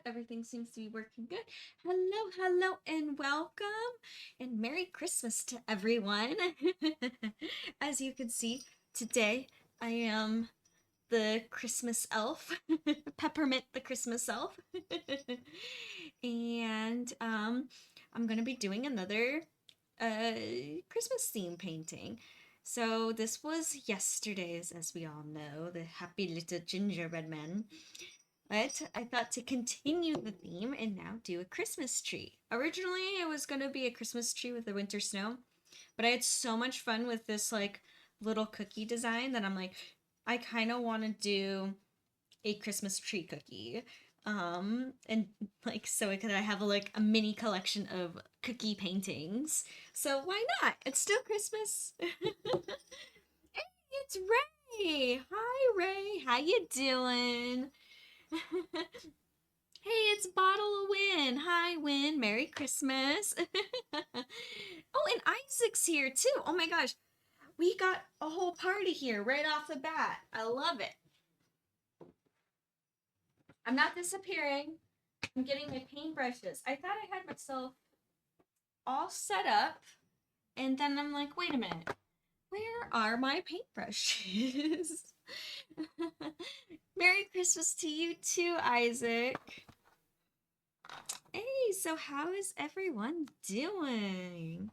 Everything seems to be working good. Hello, hello, and welcome, and Merry Christmas to everyone. As you can see, today I am the Christmas elf, Peppermint the Christmas elf. And I'm gonna be doing another Christmas theme painting. So this was yesterday's, as we all know, the happy little gingerbread man. But I thought to continue the theme and now do a Christmas tree. Originally, it was going to be a Christmas tree with the winter snow, but I had so much fun with this like little cookie design that I'm like, I kind of want to do a Christmas tree cookie. And like so I have like a mini collection of cookie paintings. So why not? It's still Christmas. Hey, it's Ray. Hi Ray. How you doing? Hey, it's Bottle of Win. Hi, Win. Merry Christmas. Oh, and Isaac's here too. Oh my gosh. We got a whole party here right off the bat. I love it. I'm not disappearing. I'm getting my paintbrushes. I thought I had myself all set up, and then I'm like, wait a minute. Where are my paintbrushes? Merry Christmas to you too, Isaac. Hey, so how is everyone doing?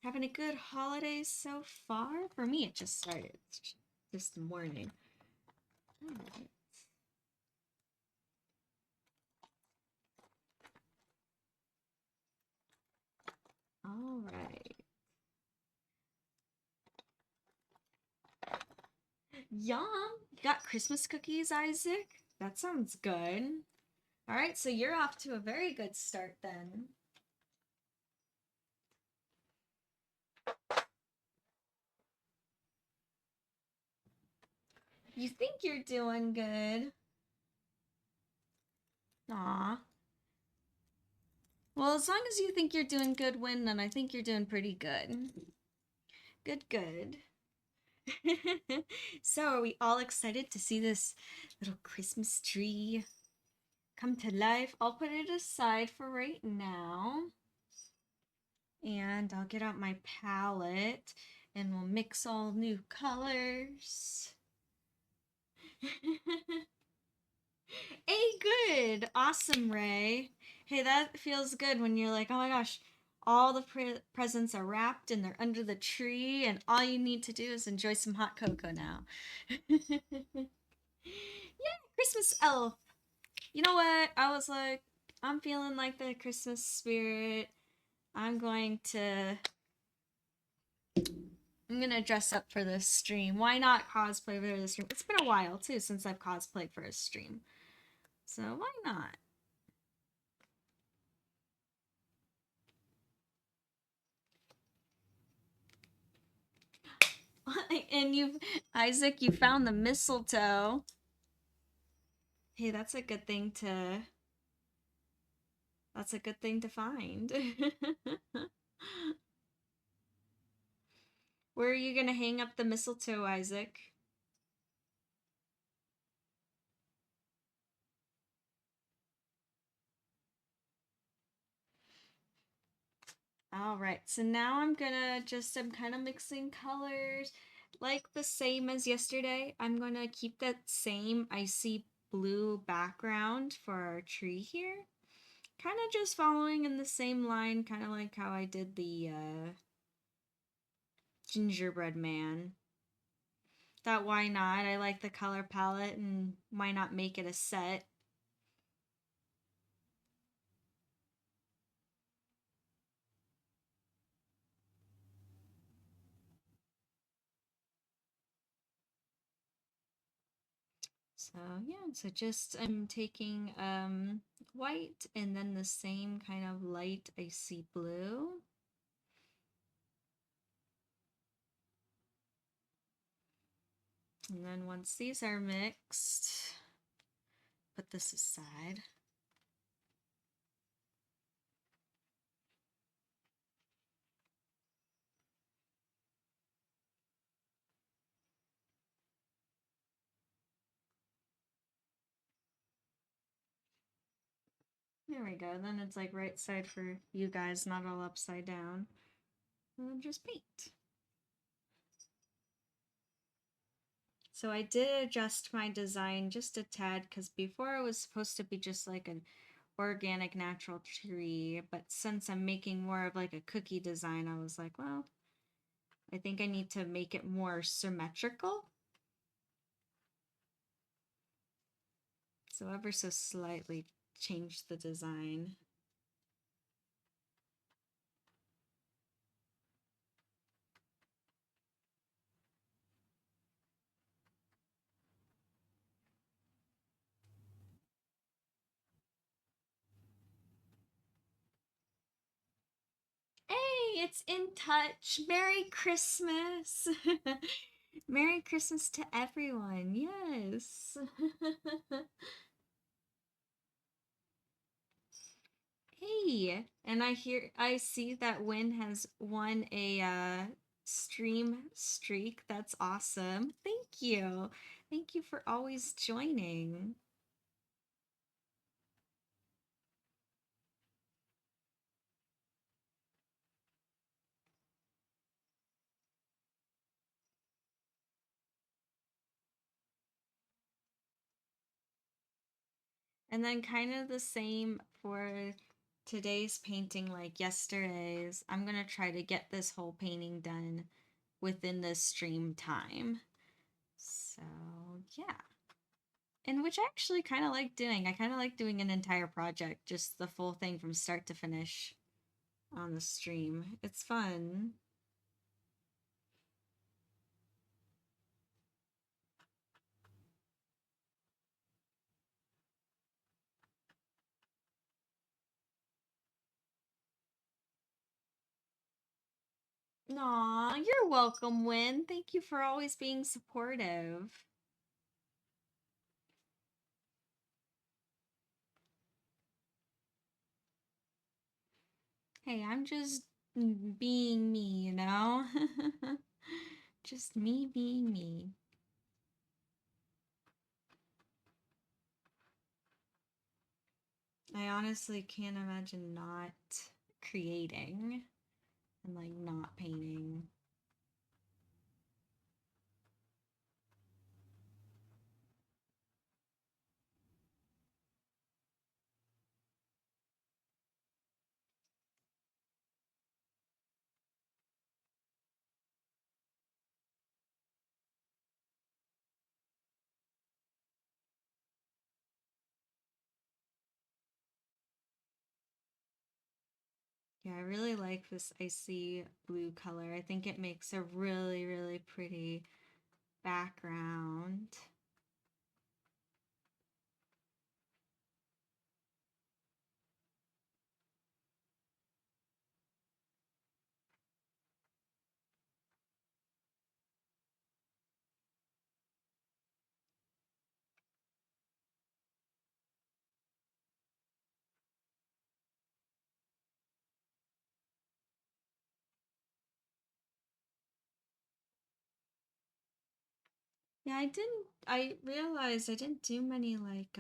Having a good holiday so far? For me, it just started this morning. All right. Yum! You got Christmas cookies, Isaac? That sounds good. All right, so you're off to a very good start then. You think you're doing good. Aw. Well, as long as you think you're doing good, Win, then I think you're doing pretty good. Good, good. So, are we all excited to see this little Christmas tree come to life? I'll put it aside for right now. And I'll get out my palette and we'll mix all new colors. Hey, good. Awesome, Ray. Hey, that feels good when you're like, oh my gosh, all the presents are wrapped and they're under the tree, and all you need to do is enjoy some hot cocoa now. Yeah, Christmas elf. You know what? I was like, I'm feeling like the Christmas spirit. I'm gonna dress up for this stream. Why not cosplay for this stream? It's been a while too since I've cosplayed for a stream. So why not? And Isaac, you found the mistletoe. Hey, that's a good thing to find. Where are you gonna hang up the mistletoe, Isaac? All right, so now I'm kind of mixing colors like the same as yesterday. I'm gonna keep that same icy blue background for our tree here. Kind of just following in the same line, kind of like how I did the gingerbread man. Thought why not? I like the color palette, and why not make it a set? So yeah, so just I'm taking white and then the same kind of light icy blue. And then once these are mixed, put this aside. There we go. Then it's like right side for you guys, not all upside down. And then just paint. So I did adjust my design just a tad because before it was supposed to be just like an organic natural tree, but since I'm making more of like a cookie design, I was like, well, I think I need to make it more symmetrical. So ever so slightly change the design. Hey, it's In Touch. Merry Christmas. Merry Christmas to everyone. Yes. Hey, and I see that Win has won a stream streak. That's awesome. Thank you. Thank you for always joining. And then kind of the same for today's painting like yesterday's. I'm going to try to get this whole painting done within the stream time. So, yeah. And which I actually kind of like doing. I kind of like doing an entire project, just the full thing from start to finish on the stream. It's fun. Aw, you're welcome, Win. Thank you for always being supportive. Hey, I'm just being me, you know? Just me being me. I honestly can't imagine not creating and like not painting. Yeah, I really like this icy blue color. I think it makes a really, really pretty background. Yeah, I realized I didn't do many like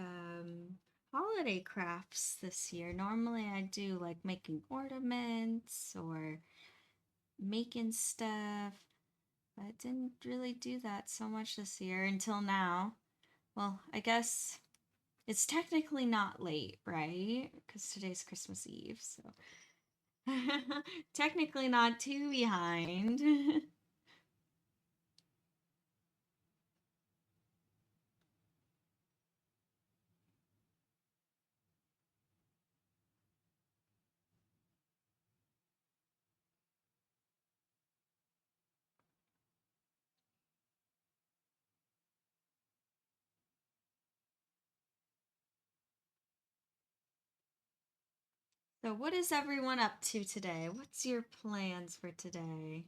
holiday crafts this year. Normally I do like making ornaments or making stuff. But I didn't really do that so much this year until now. Well, I guess it's technically not late, right? Because today's Christmas Eve, so technically not too behind. So, what is everyone up to today? What's your plans for today?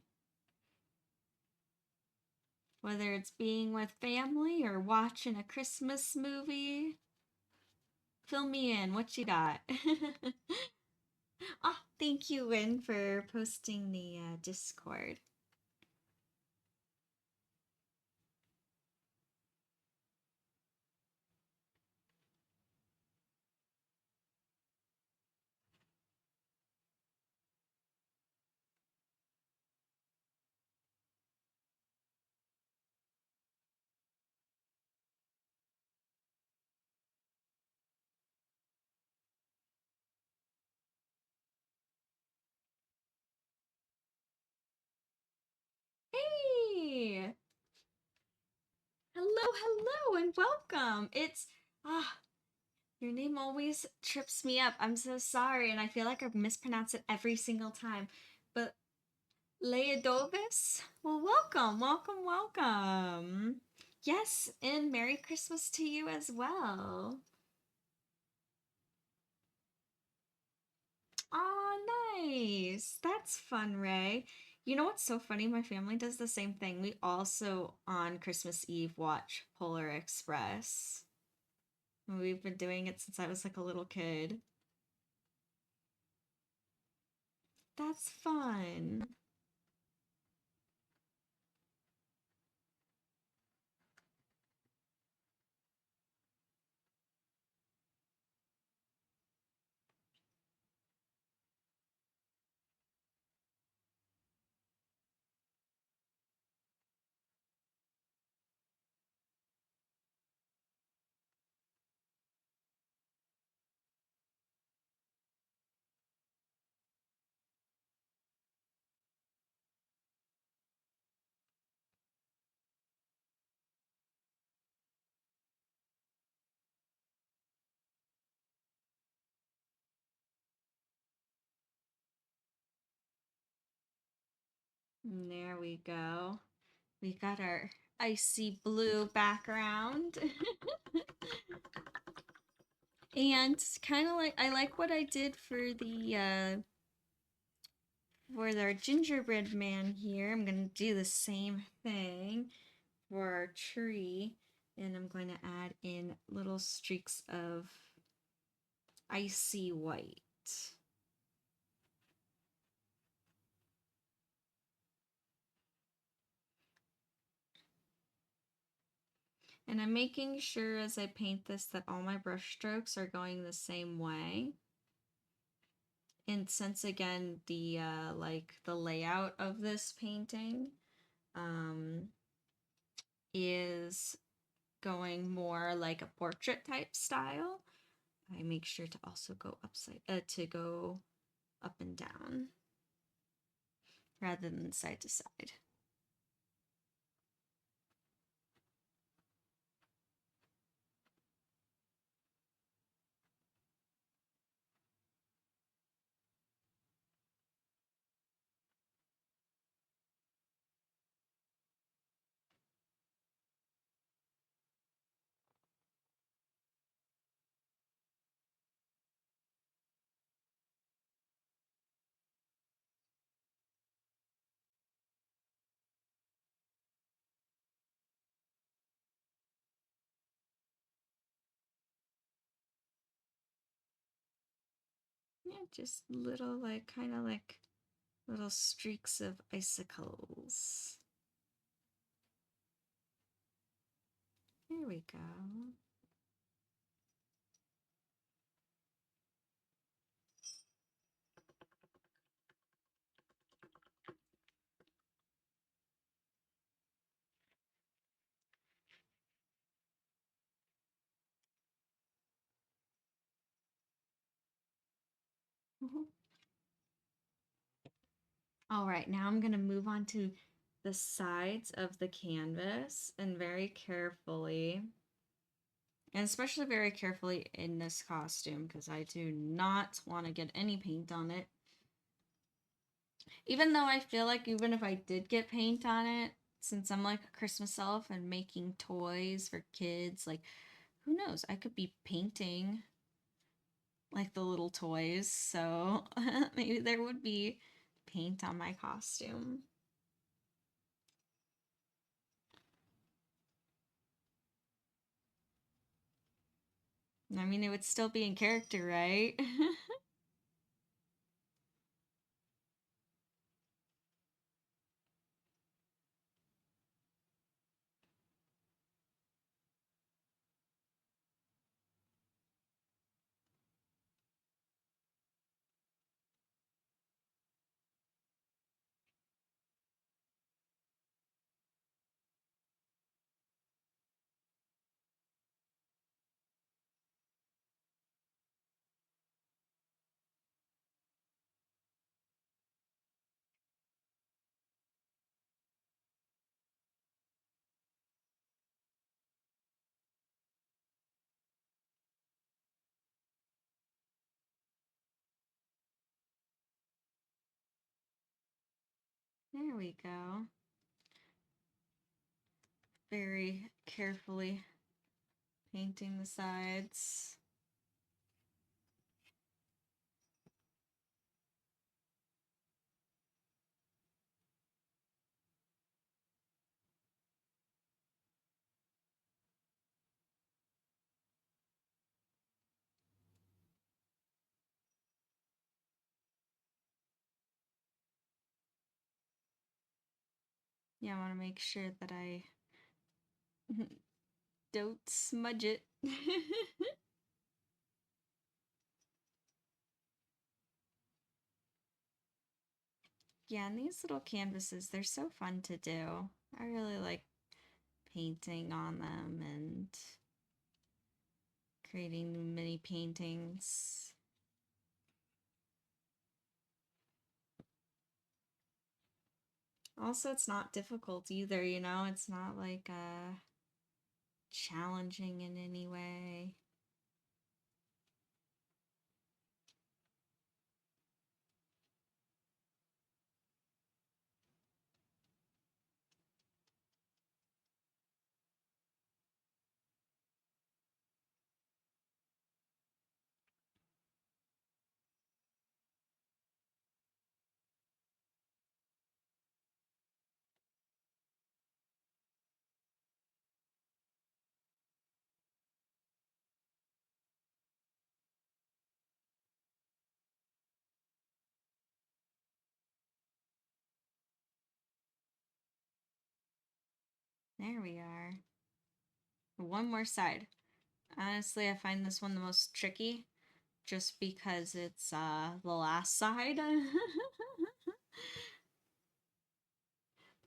Whether it's being with family or watching a Christmas movie, fill me in. What you got? Oh, thank you, Win, for posting the Discord. hello, and welcome. It's your name always trips me up. I'm so sorry, and I feel like I mispronounce it every single time. But Leodovis? Well, welcome, welcome, welcome. Yes, and Merry Christmas to you as well. Aw, nice. That's fun, Ray. You know what's so funny? My family does the same thing. We also, on Christmas Eve, watch Polar Express. We've been doing it since I was like a little kid. That's fun. And there we go. We got our icy blue background. And kind of like, I like what I did for our gingerbread man here. I'm gonna do the same thing for our tree, and I'm going to add in little streaks of icy white. And I'm making sure as I paint this that all my brush strokes are going the same way. And since again the like the layout of this painting is going more like a portrait type style, I make sure to also go go up and down rather than side to side. Yeah, just little like kind of like little streaks of icicles. There we go. All right, now I'm going to move on to the sides of the canvas and very carefully, and especially very carefully in this costume because I do not want to get any paint on it. Even though I feel like even if I did get paint on it, since I'm like a Christmas elf and making toys for kids, like who knows, I could be painting like the little toys, so maybe there would be paint on my costume. I mean, it would still be in character, right? There we go. Very carefully painting the sides. Yeah, I want to make sure that I don't smudge it. Yeah, and these little canvases, they're so fun to do. I really like painting on them and creating mini paintings. Also, it's not difficult either, you know? It's not like challenging in any way. There we are. One more side. Honestly, I find this one the most tricky just because it's the last side.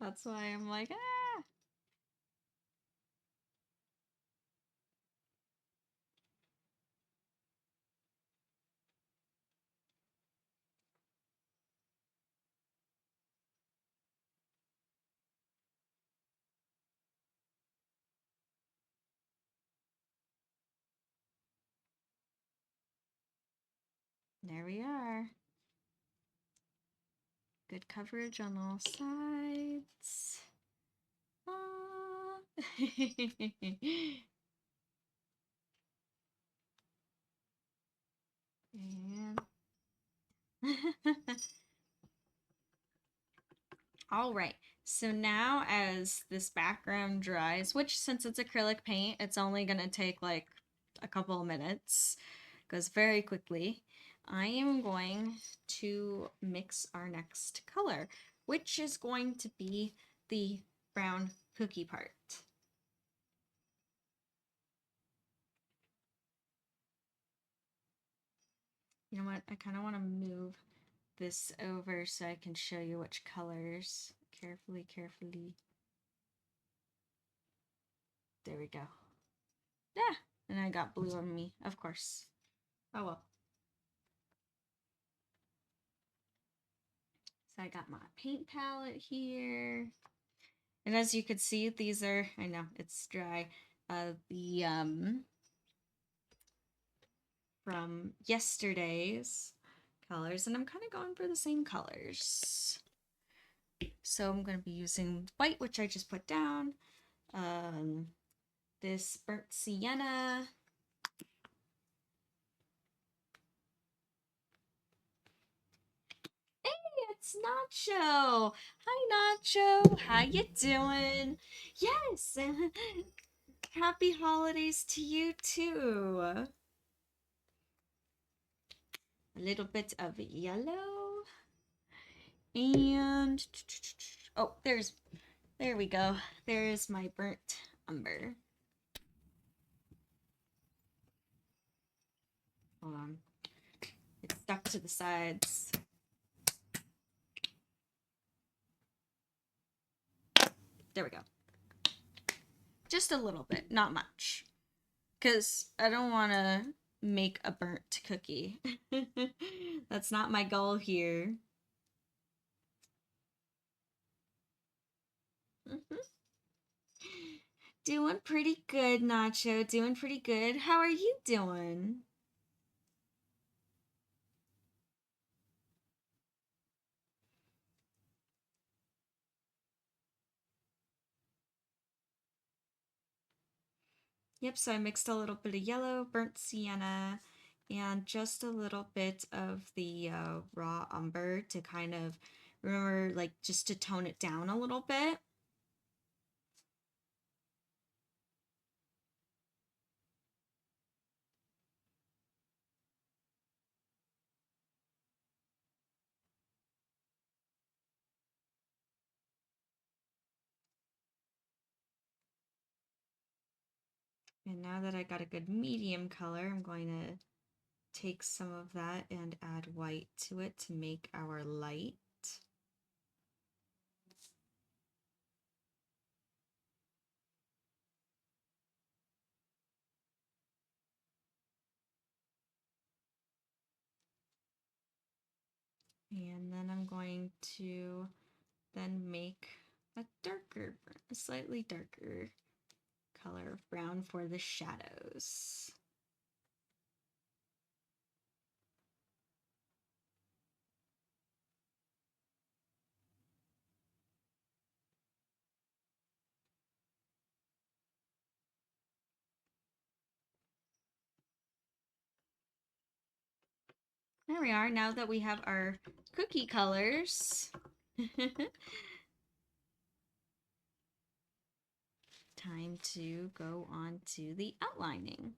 That's why I'm like, ah. There we are. Good coverage on all sides. Ah. And all right. So now as this background dries, which since it's acrylic paint, it's only going to take like a couple of minutes, goes very quickly. I am going to mix our next color, which is going to be the brown cookie part. You know what? I kind of want to move this over so I can show you which colors. Carefully, carefully. There we go. Yeah, and I got blue on me, of course. Oh well. So I got my paint palette here. And as you can see, these are, I know, it's dry. The from yesterday's colors, and I'm kind of going for the same colors. So I'm going to be using white, which I just put down. This burnt sienna. Hey, it's Nacho. Hi, Nacho. How you doing? Yes. Happy holidays to you too. A little bit of yellow. And oh, there we go. There's my burnt umber. Hold on. It's stuck to the sides. There we go. Just a little bit, not much. Because I don't want to make a burnt cookie. That's not my goal here. Doing pretty good, Nacho. Doing pretty good. How are you doing? Yep, so I mixed a little bit of yellow, burnt sienna, and just a little bit of the raw umber to kind of, remember, like, just to tone it down a little bit. And now that I got a good medium color, I'm going to take some of that and add white to it to make our light. And then I'm going to then make a slightly darker color of brown for the shadows. There we are, now that we have our cookie colors. Time to go on to the outlining.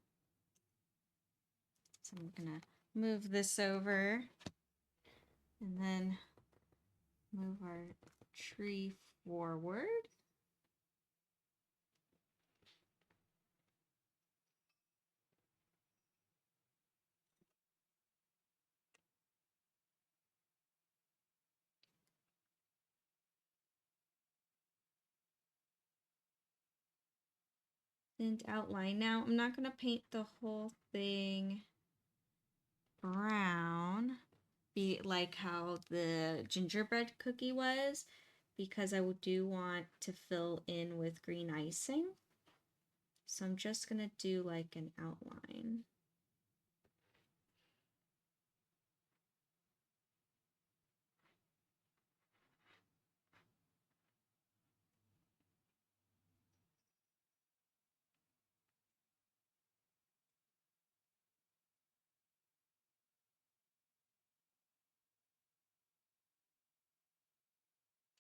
So I'm gonna move this over and then move our tree forward. And outline. Now I'm not gonna paint the whole thing brown, be like how the gingerbread cookie was, because I do want to fill in with green icing. So I'm just gonna do like an outline.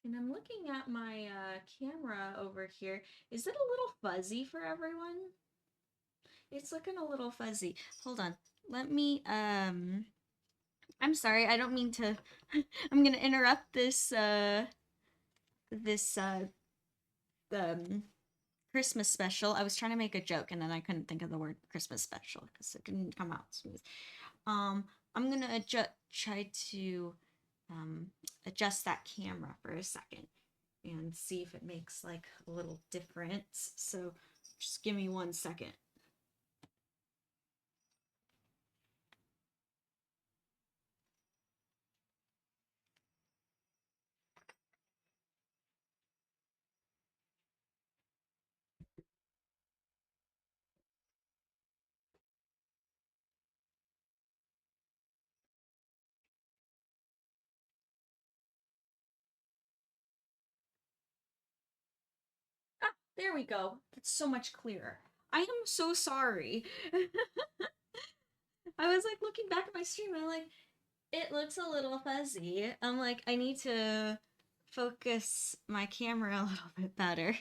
And I'm looking at my camera over here. Is it a little fuzzy for everyone? It's looking a little fuzzy. Hold on. Let me, I'm sorry, I don't mean to, I'm gonna interrupt this, this, Christmas special. I was trying to make a joke and then I couldn't think of the word Christmas special because it didn't come out smooth. I'm gonna try to adjust that camera for a second and see if it makes like a little difference. So just give me 1 second. Ah, there we go. That's so much clearer. I am so sorry. I was like looking back at my stream and I'm like, it looks a little fuzzy. I'm like, I need to focus my camera a little bit better.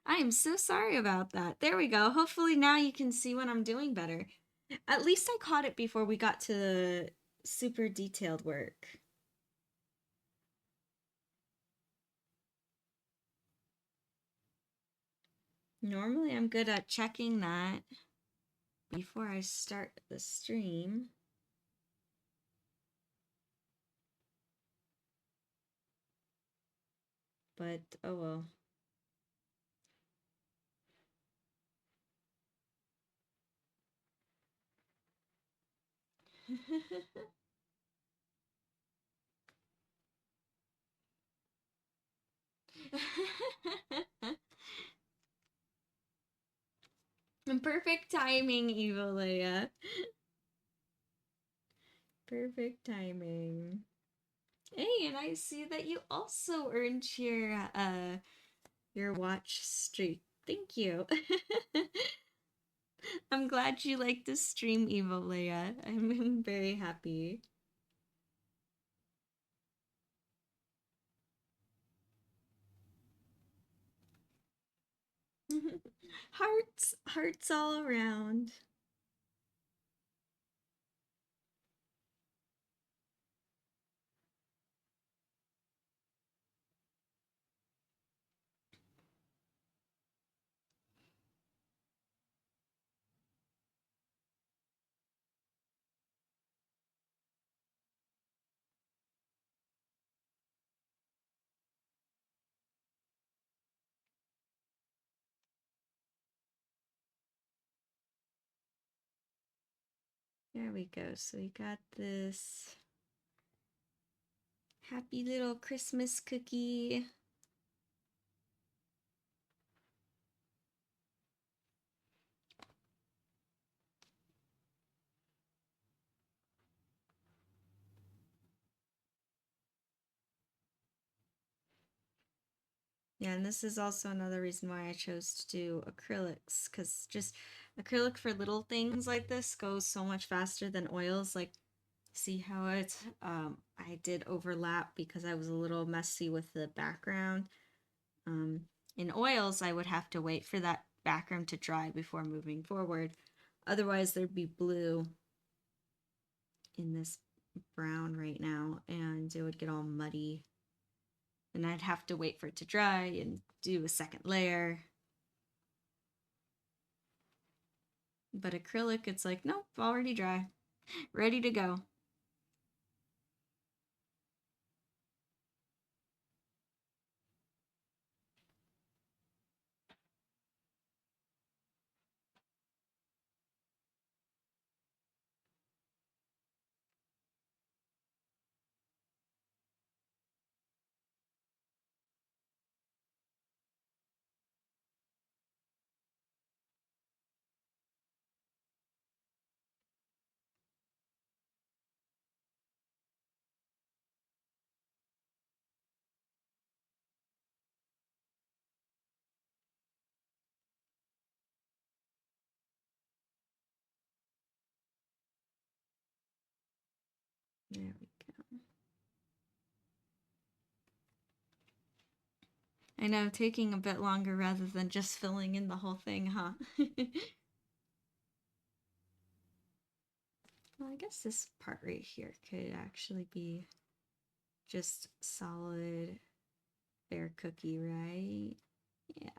I am so sorry about that. There we go. Hopefully now you can see what I'm doing better. At least I caught it before we got to the super detailed work. Normally I'm good at checking that before I start the stream. But oh well. Perfect timing, Evil Leia. Perfect timing. Hey, and I see that you also earned your watch streak. Thank you. I'm glad you like the stream, Evil Leia. I'm very happy. Hearts, hearts all around. There we go. So we got this happy little Christmas cookie. Yeah, and this is also another reason why I chose to do acrylics, because just acrylic for little things like this goes so much faster than oils. Like, see how I did overlap because I was a little messy with the background. In oils, I would have to wait for that background to dry before moving forward. Otherwise, there'd be blue in this brown right now, and it would get all muddy. And I'd have to wait for it to dry and do a second layer. But acrylic, it's like, nope, already dry. Ready to go. There we go. I know, taking a bit longer rather than just filling in the whole thing, huh? Well, I guess this part right here could actually be just solid bare cookie, right? Yeah.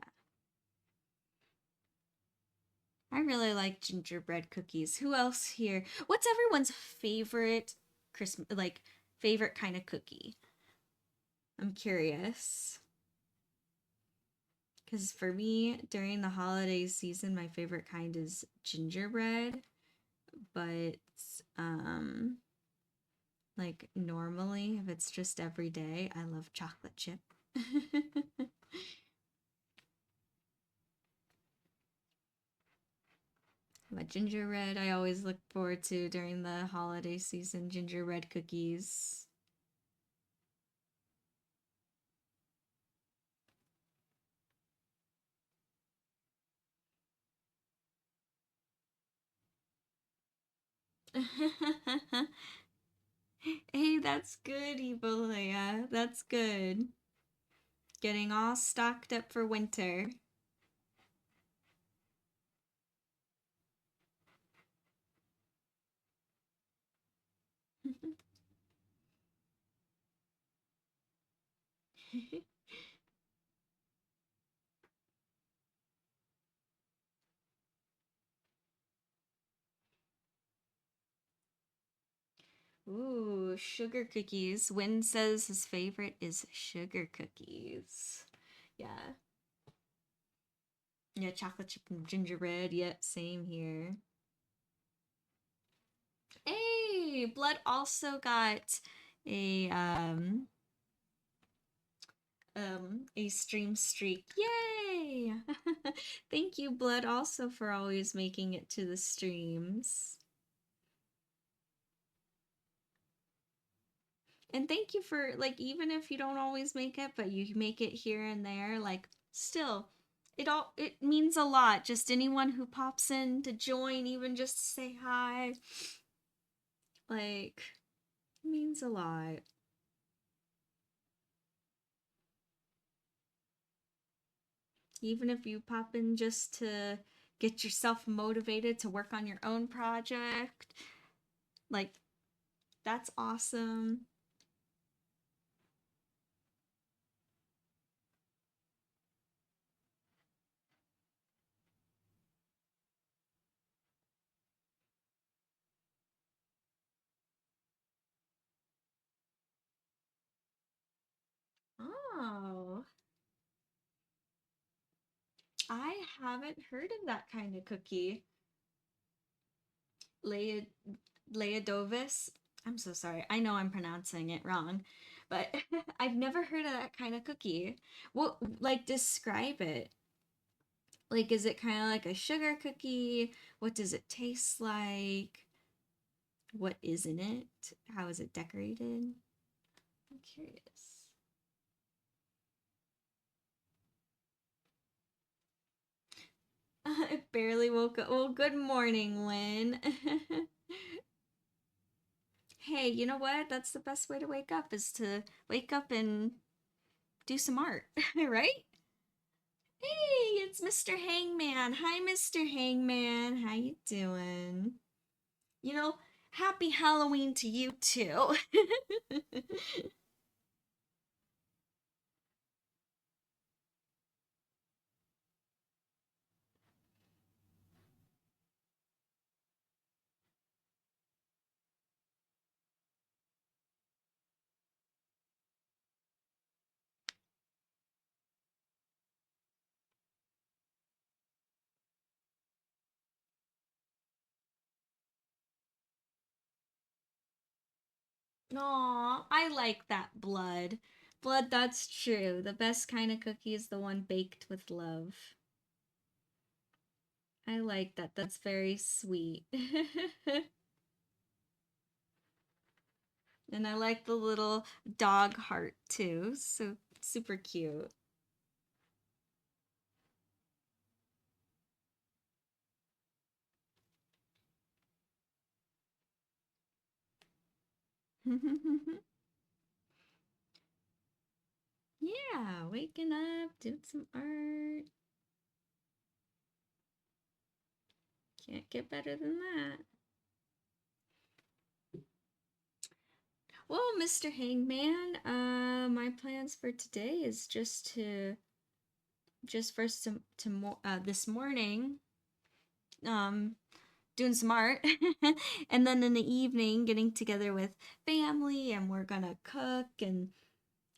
I really like gingerbread cookies. Who else here? What's everyone's favorite Christmas, like, favorite kind of cookie? I'm curious. Because for me, during the holiday season, my favorite kind is gingerbread. But, um, like, normally, if it's just every day, I love chocolate chip. But gingerbread, I always look forward to during the holiday season, gingerbread cookies. Hey, that's good, Ebola. That's good. Getting all stocked up for winter. Ooh, sugar cookies. Win says his favorite is sugar cookies. Yeah. Yeah, chocolate chip and gingerbread. Yep, same here. Hey, Blood also got a a stream streak. Yay! Thank you, Blood, also for always making it to the streams. And thank you for, like, even if you don't always make it, but you make it here and there, like, still, it means a lot. Just anyone who pops in to join, even just to say hi, like, means a lot. Even if you pop in just to get yourself motivated to work on your own project, like, that's awesome. Oh, I haven't heard of that kind of cookie. Leia Leodovis. I'm so sorry. I know I'm pronouncing it wrong, but I've never heard of that kind of cookie. What, like, describe it? Like, is it kind of like a sugar cookie? What does it taste like? What is in it? How is it decorated? I'm curious. I barely woke up. Well, good morning, Lynn. Hey, you know what? That's the best way to wake up is to wake up and do some art, right? Hey, it's Mr. Hangman. Hi, Mr. Hangman. How you doing? You know, happy Halloween to you too. Aw, I like that blood. Blood, that's true. The best kind of cookie is the one baked with love. I like that. That's very sweet. And I like the little dog heart too. So super cute. Yeah, waking up, doing some art. Can't get better than that. Well, Mr. Hangman, my plans for today is just first this morning, um, doing some art, and then in the evening getting together with family, and we're gonna cook and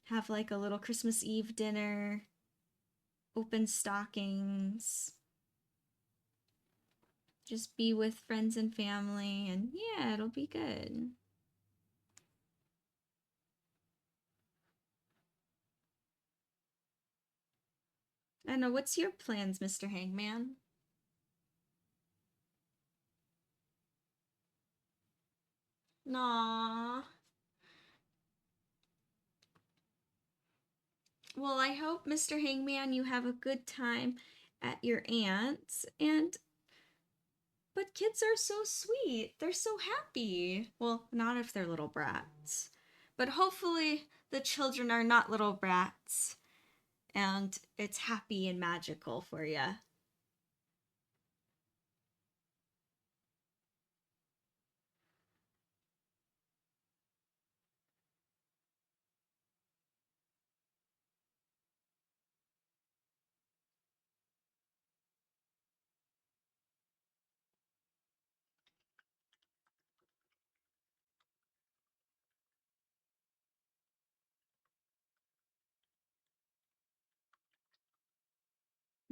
have like a little Christmas Eve dinner, open stockings, just be with friends and family, and yeah, it'll be good. I don't know, what's your plans, Mr. Hangman? Aww. Well, I hope, Mr. Hangman, you have a good time at your aunt's. And, but kids are so sweet. They're so happy. Well, not if they're little brats. But hopefully, the children are not little brats and it's happy and magical for you.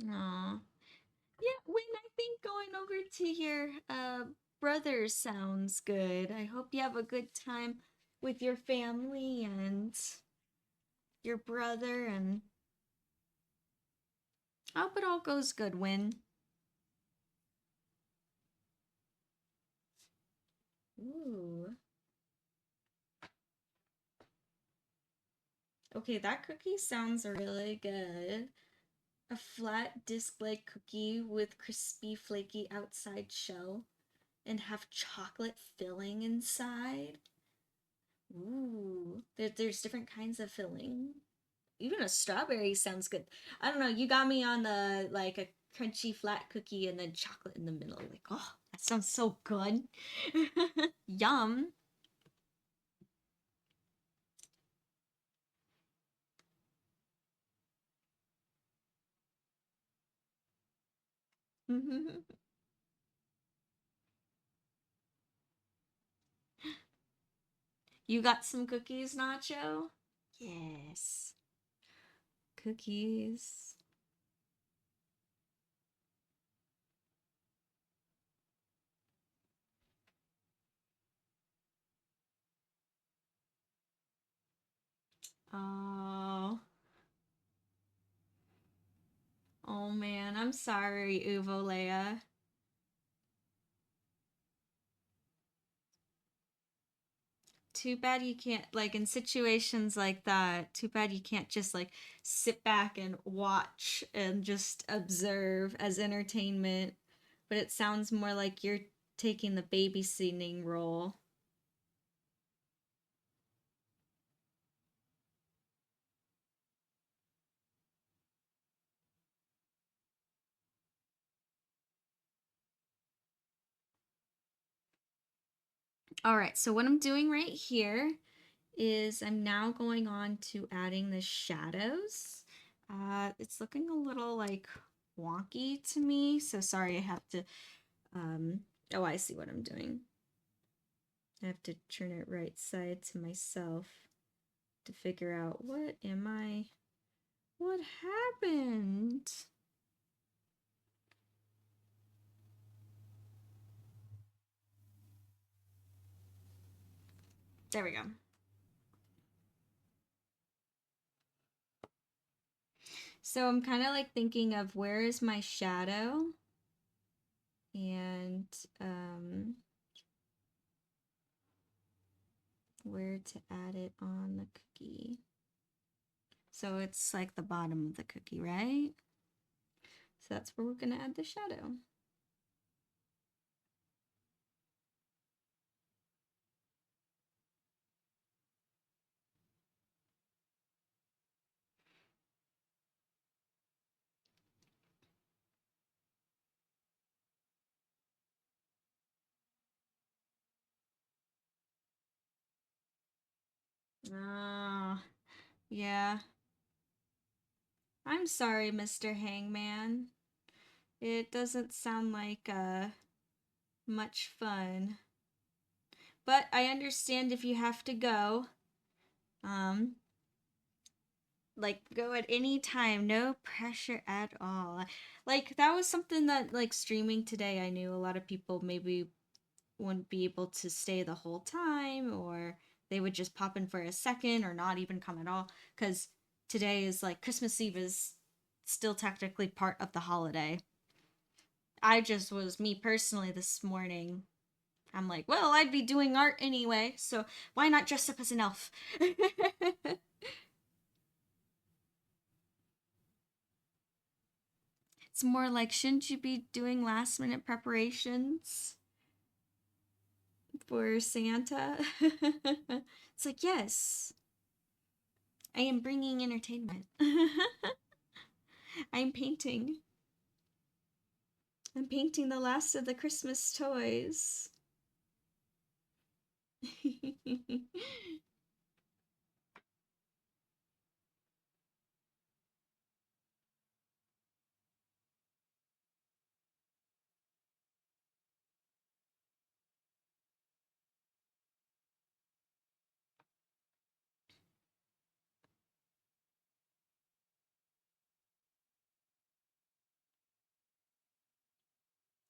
Aw. Yeah, Wayne, I think going over to your brother sounds good. I hope you have a good time with your family and your brother, and I hope it all goes good, Win. Ooh. Okay, that cookie sounds really good. A flat disc-like cookie with crispy, flaky outside shell and have chocolate filling inside. Ooh, there's different kinds of filling. Even a strawberry sounds good. I don't know, you got me on the like a crunchy flat cookie and then chocolate in the middle. Like, oh, that sounds so good. Yum. You got some cookies, Nacho? Yes. Cookies. Oh. Oh man, I'm sorry, Uvo Leia. Too bad you can't, like, in situations like that, too bad you can't just, like, sit back and watch and just observe as entertainment. But it sounds more like you're taking the babysitting role. All right, so what I'm doing right here is I'm now going on to adding the shadows. It's looking a little like wonky to me, so sorry I have to, oh, I see what I'm doing. I have to turn it right side to myself to figure out what happened? There we go. So I'm kind of like thinking of where is my shadow and where to add it on the cookie. So it's like the bottom of the cookie, right? So that's where we're gonna add the shadow. Ah, yeah. I'm sorry, Mr. Hangman. It doesn't sound like much fun. But I understand if you have to go. Um, like go at any time, no pressure at all. Like that was something that like streaming today, I knew a lot of people maybe wouldn't be able to stay the whole time, or they would just pop in for a second or not even come at all, because today is like Christmas Eve is still technically part of the holiday. I just was me personally this morning, I'm like, well, I'd be doing art anyway, so why not dress up as an elf? It's more like, shouldn't you be doing last minute preparations for Santa? It's like, yes, I am bringing entertainment. I'm painting. I'm painting the last of the Christmas toys.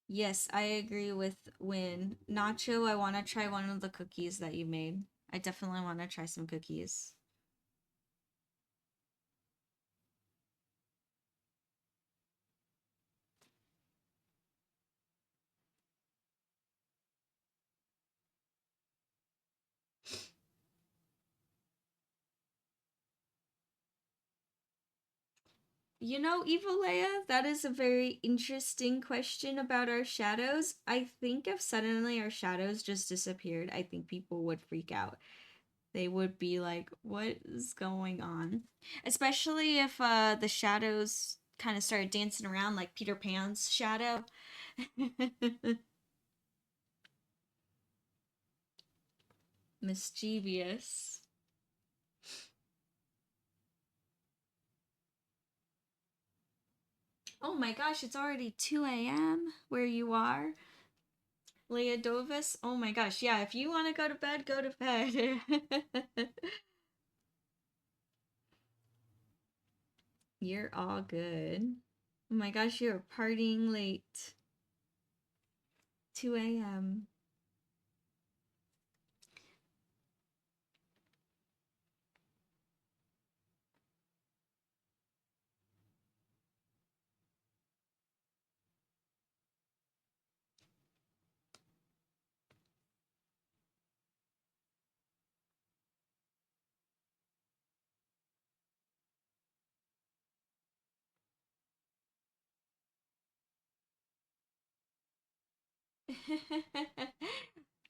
Yes, I agree with Win. Nacho, I want to try one of the cookies that you made. I definitely want to try some cookies. You know, Evil Leia, that is a very interesting question about our shadows. I think if suddenly our shadows just disappeared, I think people would freak out. They would be like, what is going on? Especially if the shadows kind of started dancing around like Peter Pan's shadow. Mischievous. Oh my gosh, it's already 2 a.m. where you are. Leah Dovis. Oh my gosh, yeah, if you want to go to bed, go to bed. You're all good. Oh my gosh, you're partying late. 2 a.m.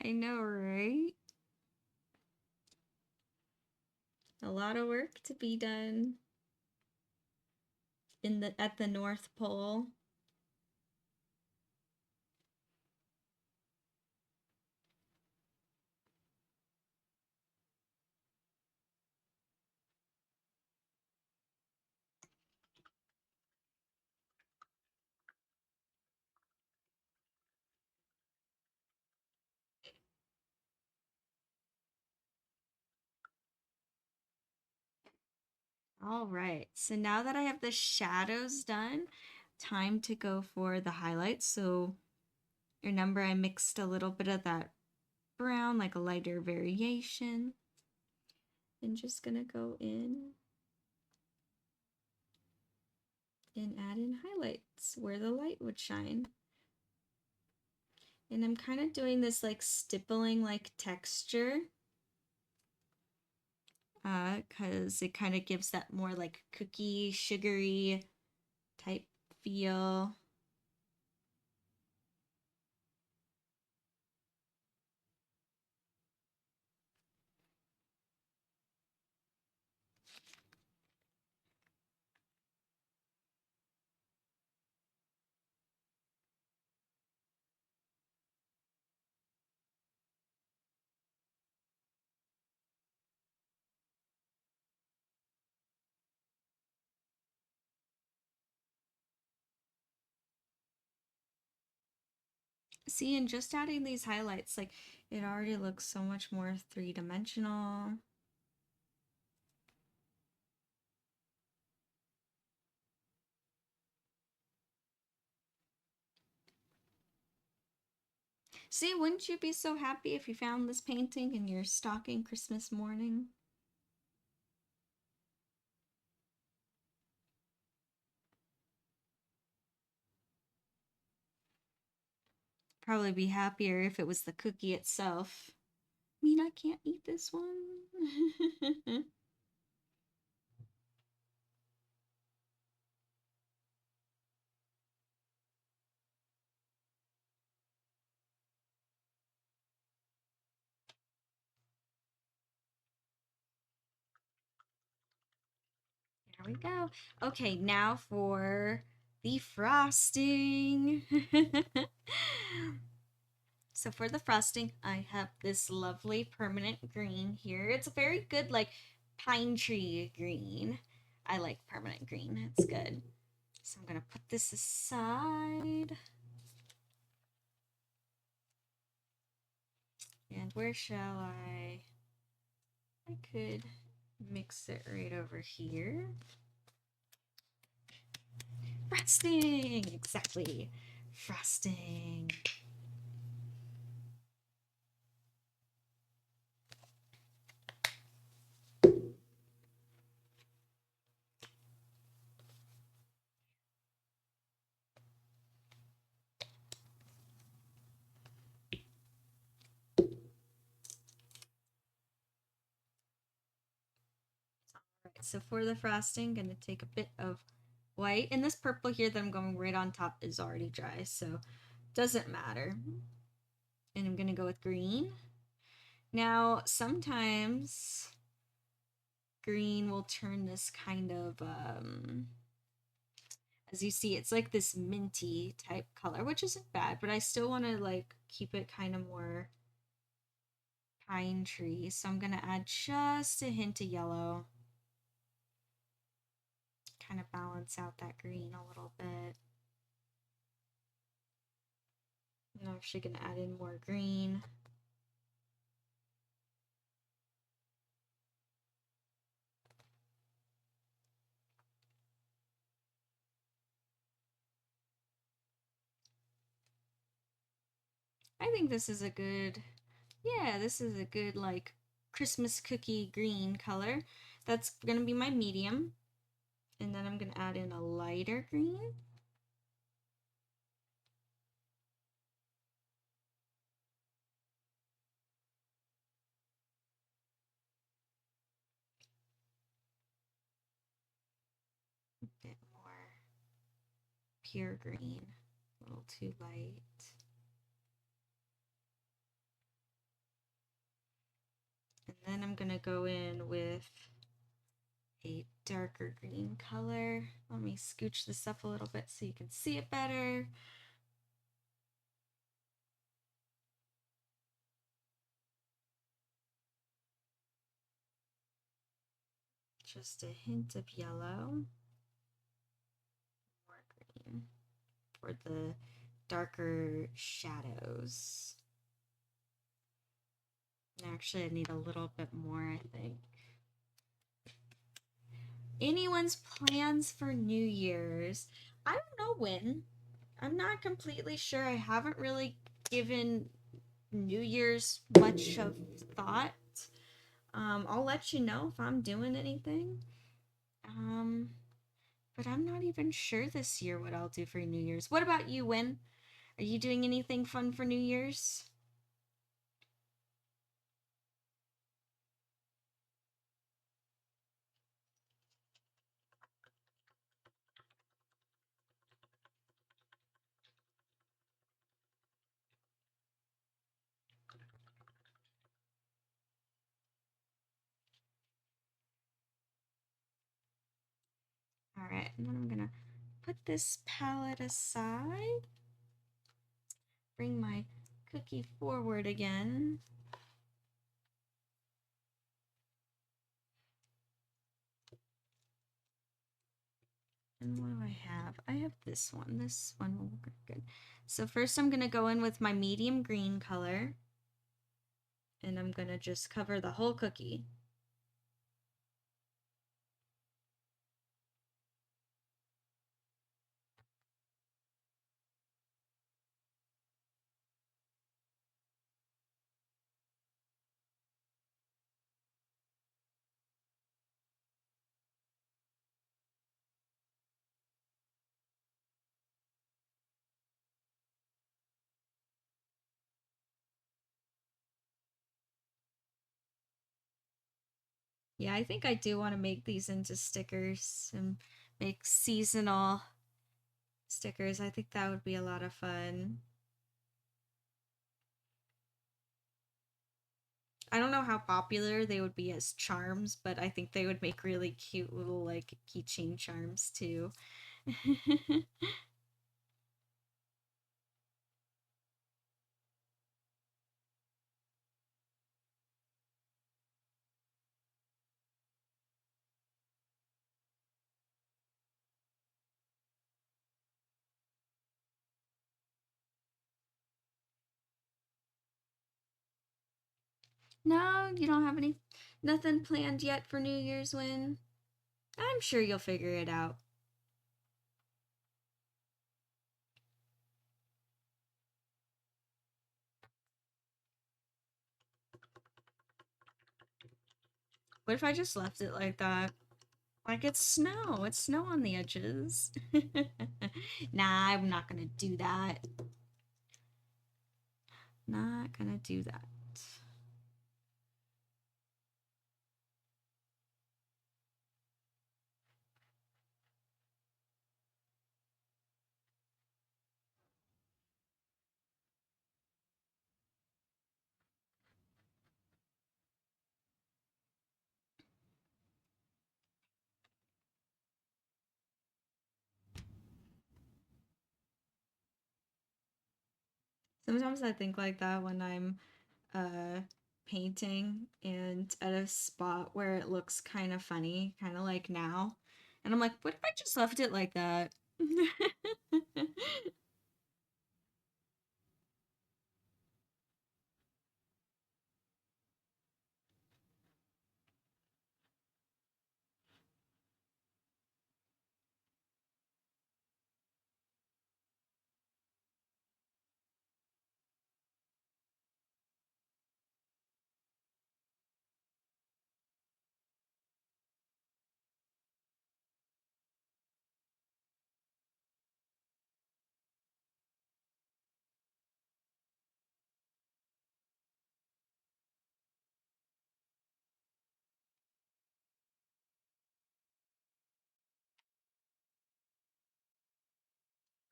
I know, right? A lot of work to be done at the North Pole. All right. So now that I have the shadows done, time to go for the highlights. So remember I mixed a little bit of that brown, like a lighter variation. And just gonna go in and add in highlights where the light would shine. And I'm kind of doing this like stippling like texture because it kind of gives that more like cookie, sugary type feel. See, and just adding these highlights, like it already looks so much more three-dimensional. See, wouldn't you be so happy if you found this painting in your stocking Christmas morning? Probably be happier if it was the cookie itself. I mean, I can't eat this one. There we go. Okay, now for the frosting. So for the frosting, I have this lovely permanent green here. It's a very good like pine tree green. I like permanent green. It's good. So I'm going to put this aside. And where shall I could mix it right over here. Frosting! Exactly. Frosting. Alright, so for the frosting, I'm going to take a bit of white. And this purple here that I'm going right on top is already dry, so doesn't matter. And I'm gonna go with green. Now, sometimes green will turn this kind of, as you see, it's like this minty type color, which isn't bad, but I still want to like keep it kind of more pine tree. So I'm gonna add just a hint of yellow, kind of balance out that green a little bit. I'm actually gonna add in more green. I think this is a good, yeah, this is a good like Christmas cookie green color. That's gonna be my medium. And then I'm gonna add in a lighter green. A bit more pure green, a little too light. And then I'm gonna go in with a darker green color. Let me scooch this up a little bit so you can see it better. Just a hint of yellow, more green for the darker shadows. Actually, I need a little bit more, I think. Anyone's plans for New Year's? I don't know when. I'm not completely sure. I haven't really given New Year's much of thought. I'll let you know if I'm doing anything. But I'm not even sure this year what I'll do for New Year's. What about you, Win? Are you doing anything fun for New Year's? All right, and then I'm gonna put this palette aside. Bring my cookie forward again. And what do I have? I have this one. This one will work good. So first I'm gonna go in with my medium green color. And I'm gonna just cover the whole cookie. Yeah, I think I do want to make these into stickers and make seasonal stickers. I think that would be a lot of fun. I don't know how popular they would be as charms, but I think they would make really cute little like keychain charms too. No, you don't have nothing planned yet for New Year's, Win? I'm sure you'll figure it out. What if I just left it like that? Like it's snow. It's snow on the edges. Nah, I'm not gonna do that. Not gonna do that. Sometimes I think like that when I'm painting and at a spot where it looks kind of funny, kind of like now. And I'm like, what if I just left it like that?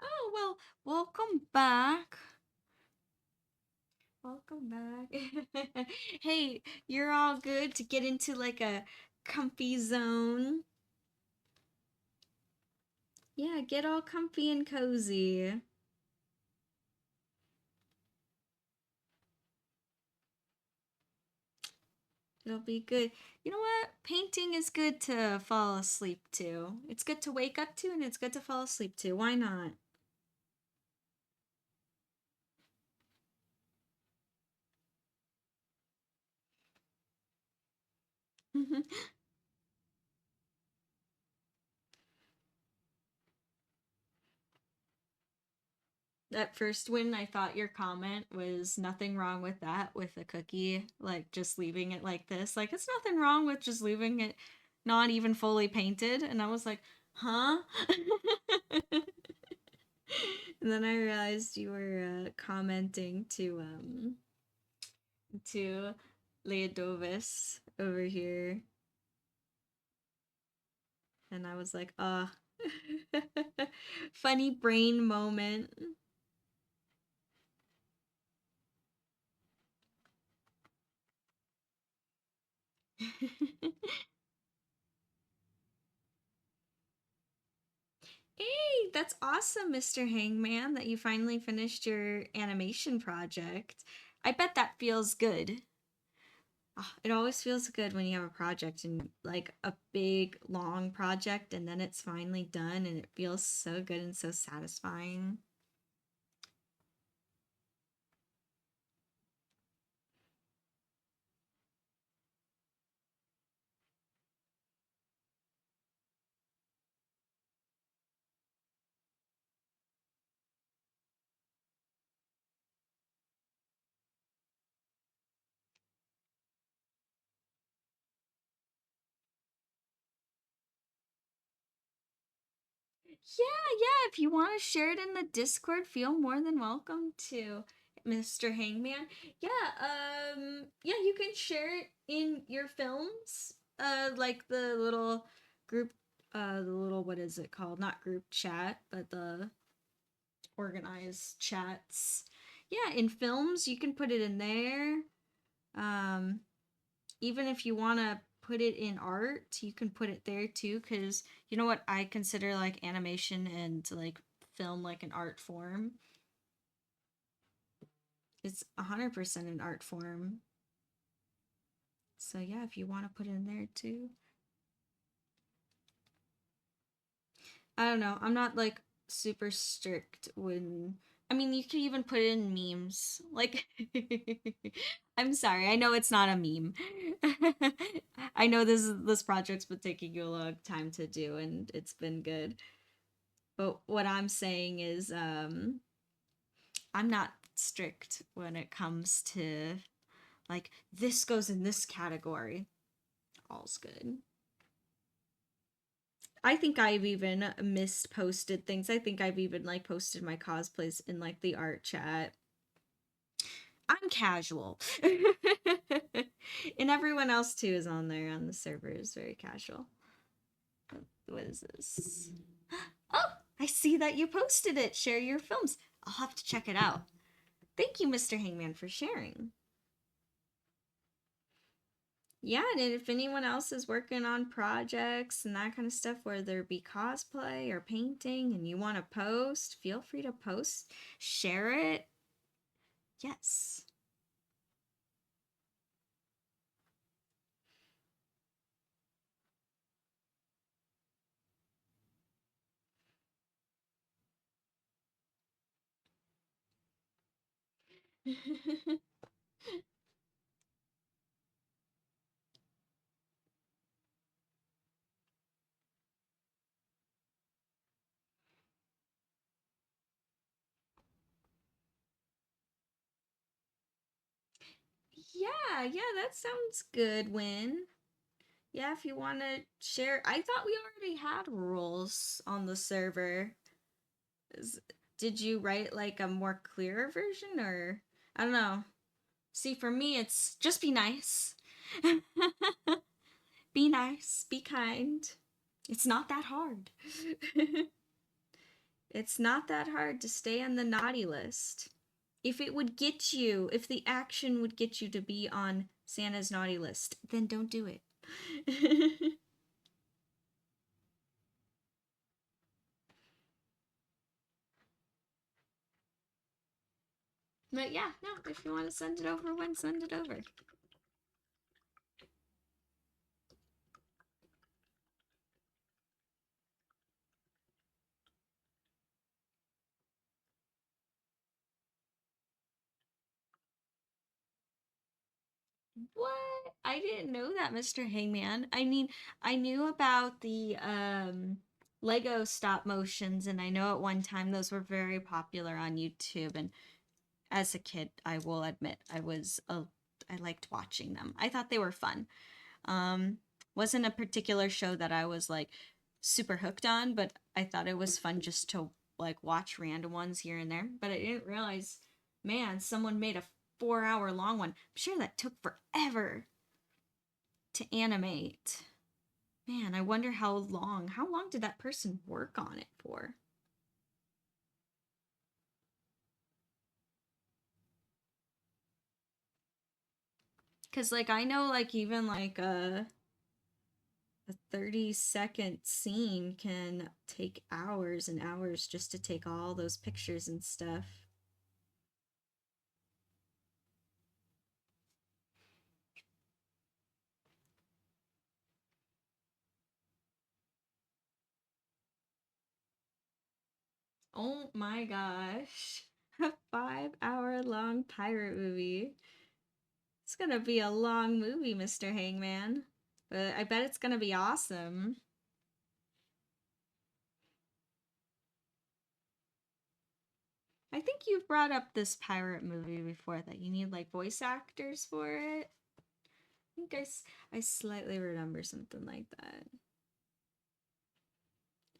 Oh, well, welcome back. Welcome back. Hey, you're all good to get into like a comfy zone. Yeah, get all comfy and cozy. It'll be good. You know what? Painting is good to fall asleep to. It's good to wake up to and it's good to fall asleep to. Why not? At first, when I thought your comment was nothing wrong with that, with a cookie, like just leaving it like this, like it's nothing wrong with just leaving it not even fully painted. And I was like, huh? And then I realized you were commenting to Leodovis over here, and I was like, funny brain moment. Hey, that's awesome, Mr. Hangman, that you finally finished your animation project. I bet that feels good. Ah, it always feels good when you have a project and like a big, long project, and then it's finally done, and it feels so good and so satisfying. Yeah. If you want to share it in the Discord, feel more than welcome to, Mr. Hangman. Yeah, you can share it in your films. Like the little group, the little, what is it called? Not group chat, but the organized chats. Yeah, in films, you can put it in there. Um, Even if you want to put it in art, you can put it there too. Because you know what I consider like animation and like film like an art form? It's 100% an art form. So yeah, if you want to put it in there too. I don't know. I'm not like super strict when, I mean, you can even put it in memes. Like I'm sorry. I know it's not a meme. I know this project's been taking you a long time to do and it's been good. But what I'm saying is I'm not strict when it comes to like this goes in this category. All's good. I think I've even missed posted things. I think I've even like posted my cosplays in like the art chat. I'm casual. And everyone else too is on there on the server is very casual. What is this? Oh, I see that you posted it. Share your films. I'll have to check it out. Thank you, Mr. Hangman, for sharing. Yeah, and if anyone else is working on projects and that kind of stuff, whether it be cosplay or painting, and you want to post, feel free to post, share it. Yes. Yeah, that sounds good, Win. Yeah, if you want to share. I thought we already had rules on the server. Is, did you write like a more clearer version or I don't know. See, for me it's just be nice. Be nice, be kind. It's not that hard. It's not that hard to stay on the naughty list. If it would get you, if the action would get you to be on Santa's naughty list, then don't do it. But yeah, no, if you want to send it over, when send it over. What? I didn't know that, Mr. Hangman. I mean, I knew about the Lego stop motions, and I know at one time those were very popular on YouTube. And as a kid, I will admit, I liked watching them. I thought they were fun. Um, wasn't a particular show that I was like super hooked on, but I thought it was fun just to like watch random ones here and there. But I didn't realize, man, someone made a 4 hour long one. I'm sure that took forever to animate. Man, I wonder how long. How long did that person work on it for? Cause like I know like even like a 30-second scene can take hours and hours just to take all those pictures and stuff. Oh my gosh. A 5 hour long pirate movie. It's gonna be a long movie, Mr. Hangman. But I bet it's gonna be awesome. I think you've brought up this pirate movie before that you need like voice actors for it. I think I slightly remember something like that.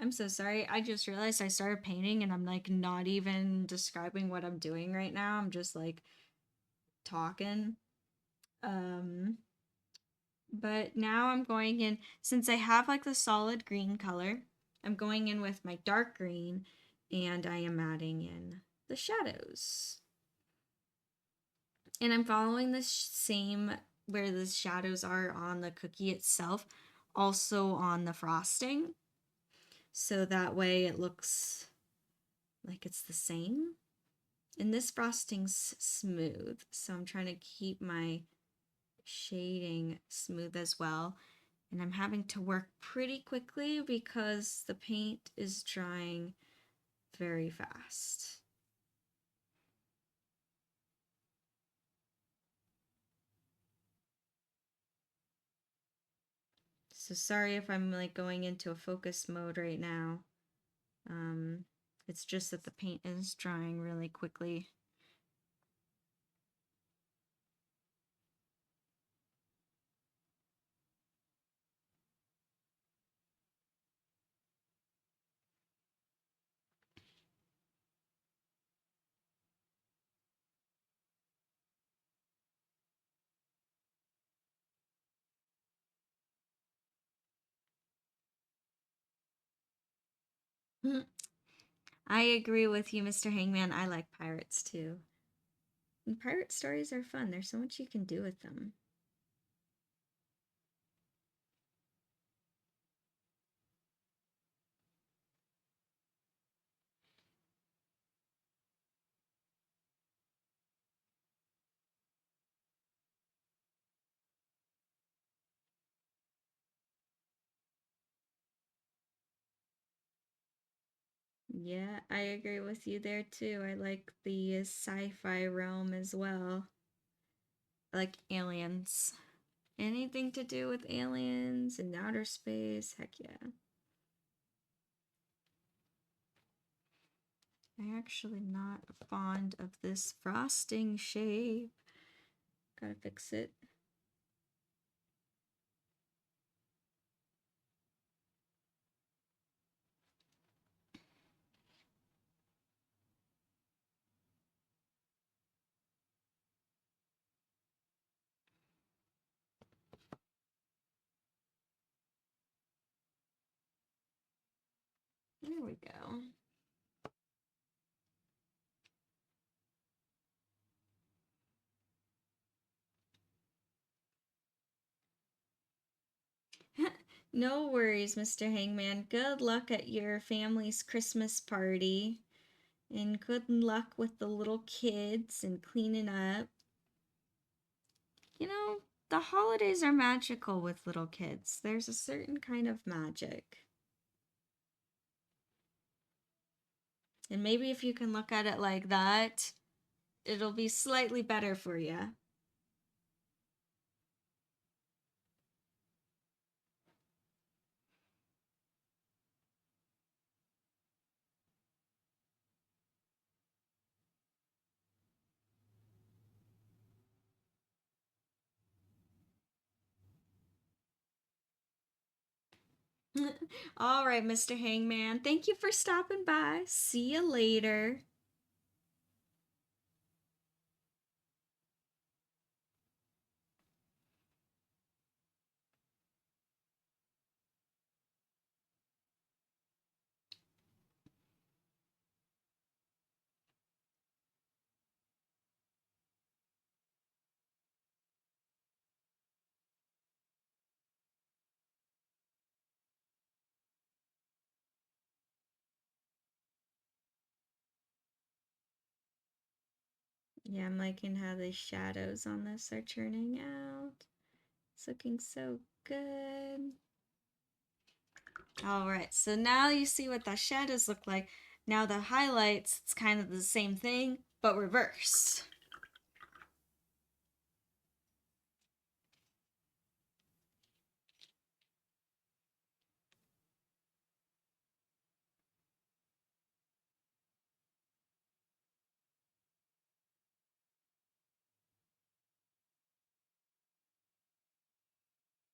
I'm so sorry. I just realized I started painting and I'm like not even describing what I'm doing right now. I'm just like talking. Um but now I'm going in since I have like the solid green color. I'm going in with my dark green and I am adding in the shadows. And I'm following the same where the shadows are on the cookie itself, also on the frosting. So that way it looks like it's the same. And this frosting's smooth, so I'm trying to keep my shading smooth as well. And I'm having to work pretty quickly because the paint is drying very fast. So sorry if I'm like going into a focus mode right now. Um, it's just that the paint is drying really quickly. I agree with you, Mr. Hangman. I like pirates too. And pirate stories are fun. There's so much you can do with them. Yeah, I agree with you there too. I like the sci-fi realm as well. I like aliens. Anything to do with aliens and outer space, heck yeah. I'm actually not fond of this frosting shape. Gotta fix it. There we go. No worries, Mr. Hangman. Good luck at your family's Christmas party. And good luck with the little kids and cleaning up. You know, the holidays are magical with little kids. There's a certain kind of magic. And maybe if you can look at it like that, it'll be slightly better for you. All right, Mr. Hangman. Thank you for stopping by. See you later. Yeah, I'm liking how the shadows on this are turning out. It's looking so good. All right, so now you see what the shadows look like. Now the highlights, it's kind of the same thing, but reversed.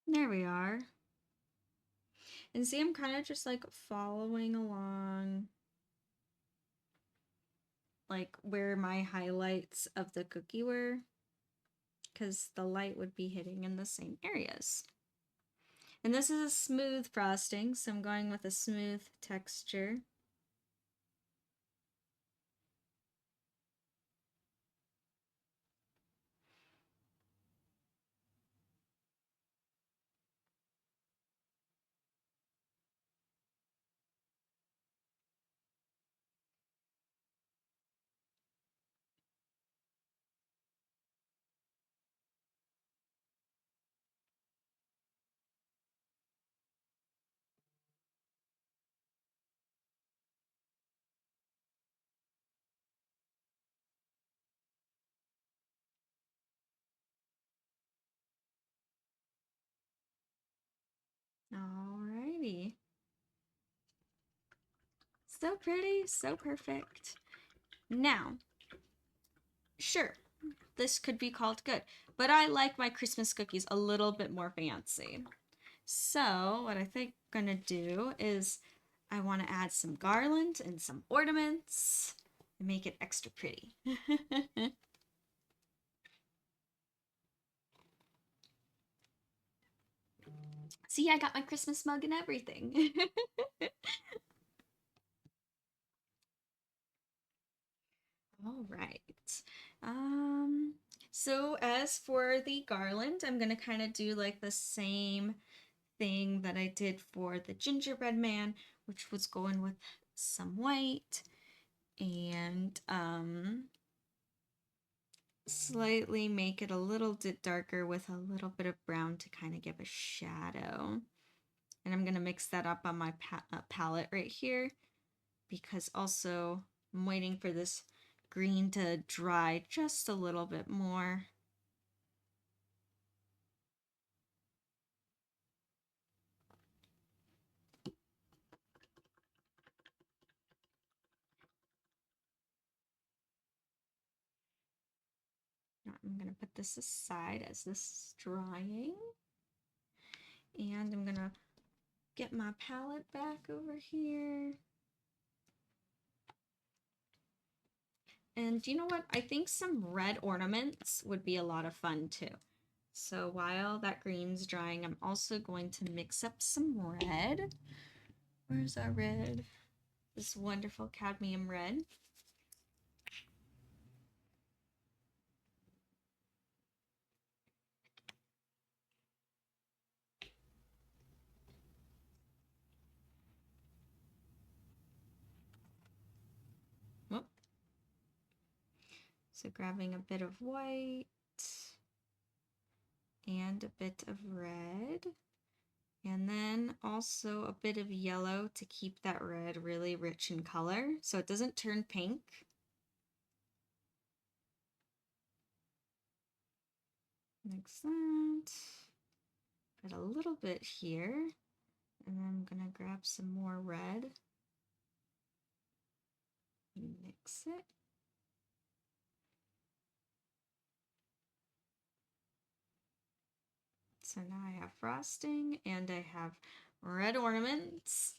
There we are. And see, I'm kind of just like following along like where my highlights of the cookie were, because the light would be hitting in the same areas. And this is a smooth frosting, so I'm going with a smooth texture. Alrighty. So pretty, so perfect. Now, sure, this could be called good, but I like my Christmas cookies a little bit more fancy. So, what I think I'm gonna do is I want to add some garland and some ornaments and make it extra pretty. See, I got my Christmas mug and everything. All right. Um, so as for the garland, I'm gonna kind of do like the same thing that I did for the gingerbread man, which was going with some white and slightly make it a little bit darker with a little bit of brown to kind of give a shadow. And I'm gonna mix that up on my palette right here. because also I'm waiting for this green to dry just a little bit more. I'm going to put this aside as this is drying. And I'm going to get my palette back over here. And you know what? I think some red ornaments would be a lot of fun too. So while that green's drying, I'm also going to mix up some red. Where's our red? This wonderful cadmium red. Whoop. So grabbing a bit of white and a bit of red. And then also a bit of yellow to keep that red really rich in color so it doesn't turn pink. Mix that. Put a little bit here. And then I'm gonna grab some more red. Mix it. So now I have frosting and I have red ornaments.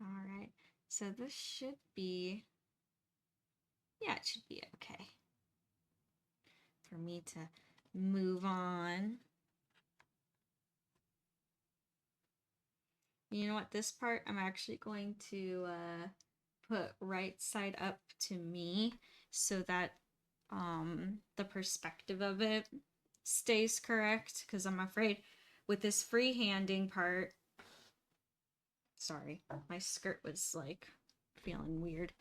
All right, so this should be, yeah, it should be okay for me to move on. You know what, this part I'm actually going to put right side up to me so that the perspective of it stays correct, because I'm afraid with this freehanding part, sorry, my skirt was like feeling weird.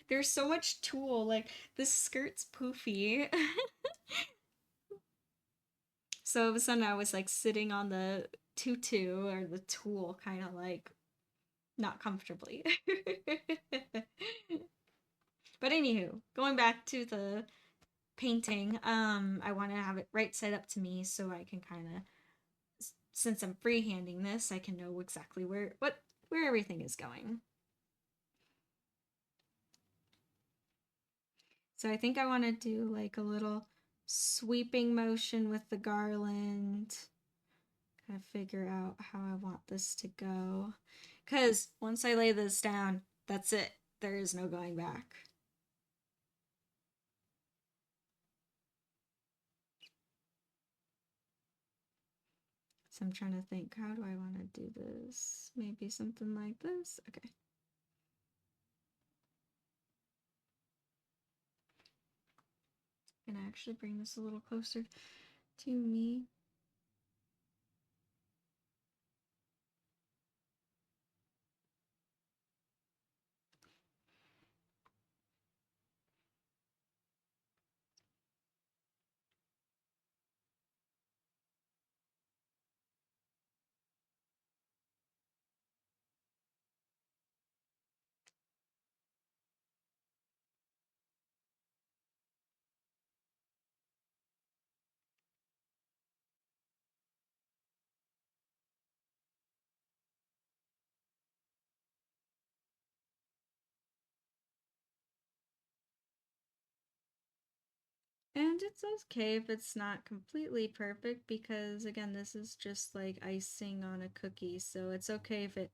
There's so much tulle, like this skirt's poofy. So all of a sudden I was like sitting on the tutu or the tulle kind of like not comfortably. But anywho, going back to the painting, I want to have it right side up to me so I can kind of, since I'm freehanding this, I can know exactly where everything is going. So I think I want to do like a little sweeping motion with the garland. Kind of figure out how I want this to go. Because once I lay this down, that's it. There is no going back. So I'm trying to think, how do I want to do this? Maybe something like this? Okay. I'm gonna actually bring this a little closer to me. And it's okay if it's not completely perfect because, again, this is just like icing on a cookie. So it's okay if it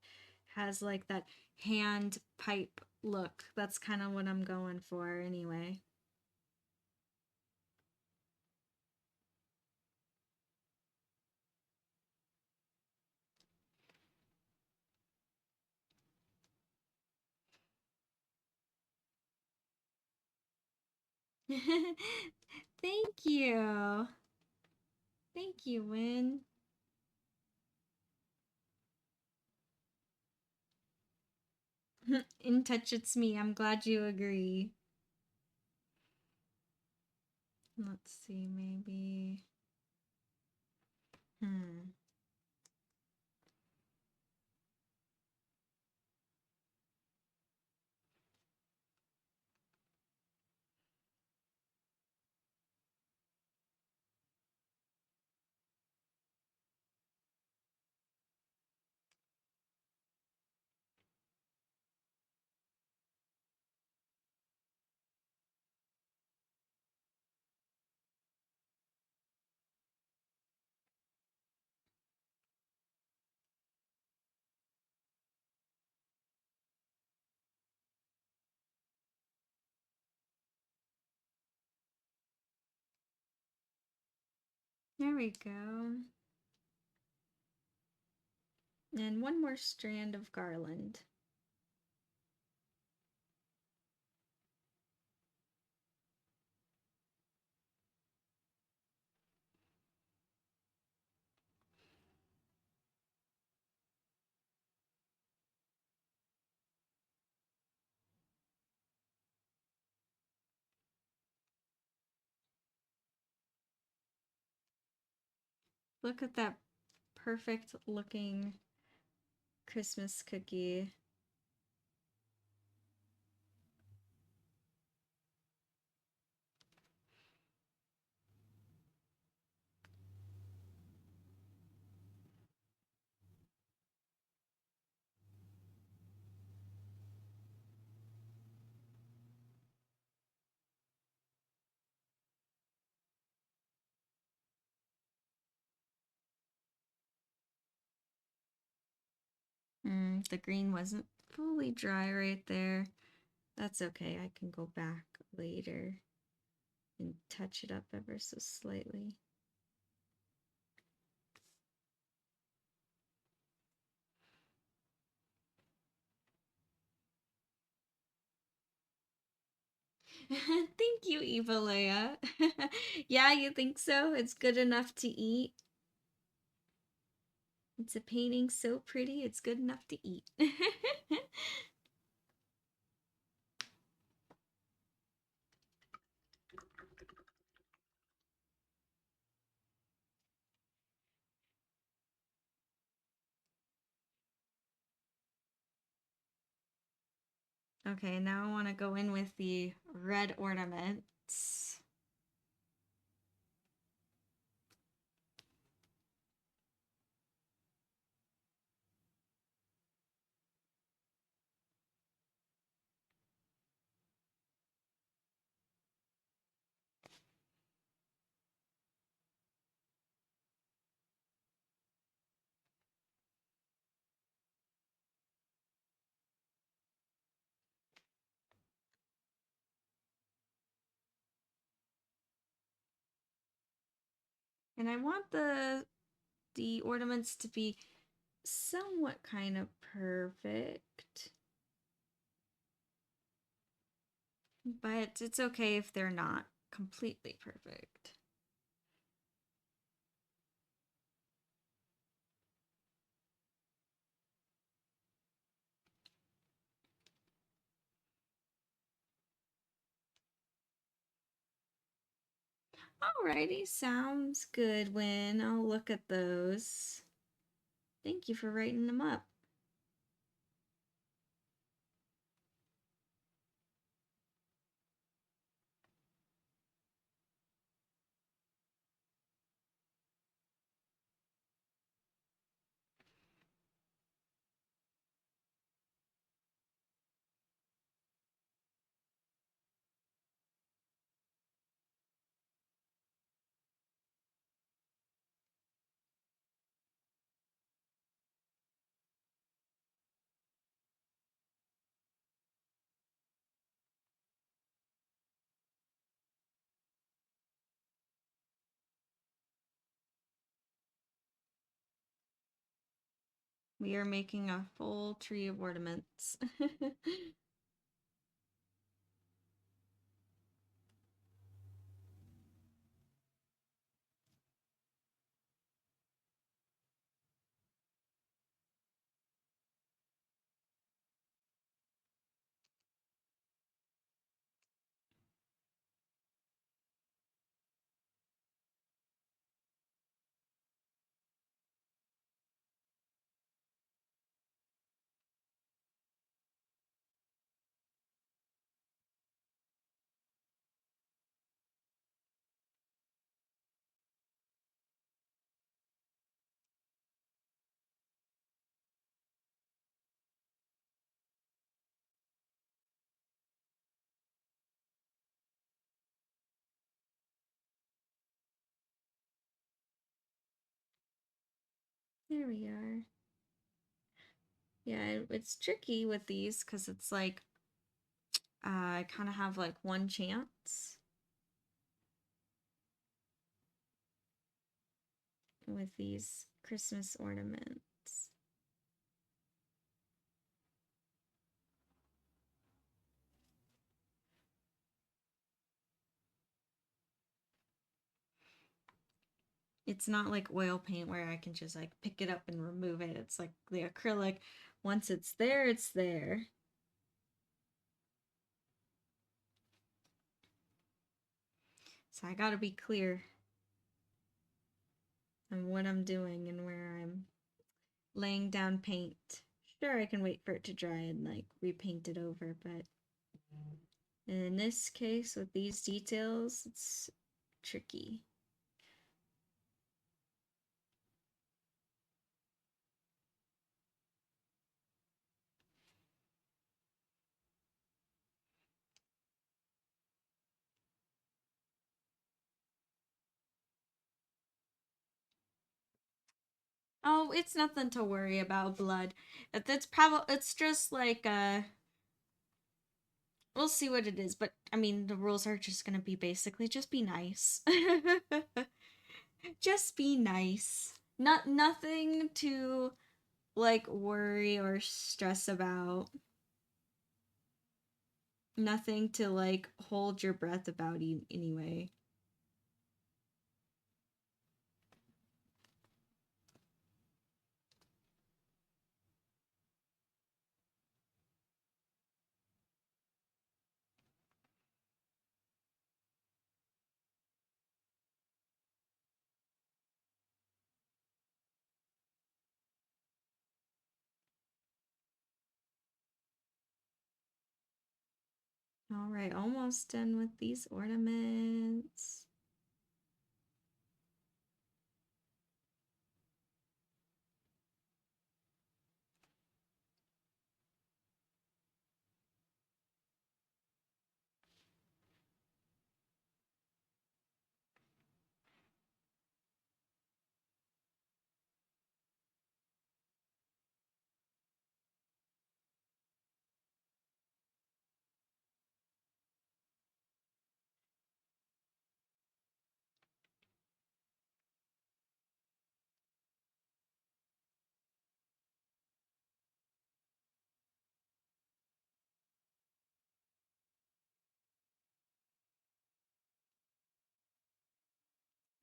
has like that hand pipe look. That's kind of what I'm going for anyway. Thank you. Thank you, Win. In touch, it's me. I'm glad you agree. Let's see, maybe. Hmm. There we go. And one more strand of garland. Look at that perfect looking Christmas cookie. The green wasn't fully dry right there. That's okay. I can go back later and touch it up ever so slightly. Thank you, Eva Leia. Yeah, you think so? It's good enough to eat? It's a painting so pretty, it's good enough to eat. Okay, now I want to go in with the red ornaments. And I want the ornaments to be somewhat kind of perfect. But it's okay if they're not completely perfect. Alrighty, sounds good, Win. I'll look at those. Thank you for writing them up. We are making a full tree of ornaments. There we are. Yeah, it's tricky with these because it's like I kind of have like one chance with these Christmas ornaments. It's not like oil paint where I can just like pick it up and remove it. It's like the acrylic. Once it's there, it's there. So I gotta be clear on what I'm doing and where I'm laying down paint. Sure, I can wait for it to dry and like repaint it over, but in this case, with these details, it's tricky. Oh, it's nothing to worry about, blood. It's just like we'll see what it is, but I mean the rules are just gonna be basically just be nice. Just be nice. Nothing to like worry or stress about. Nothing to like hold your breath about anyway. All right, almost done with these ornaments.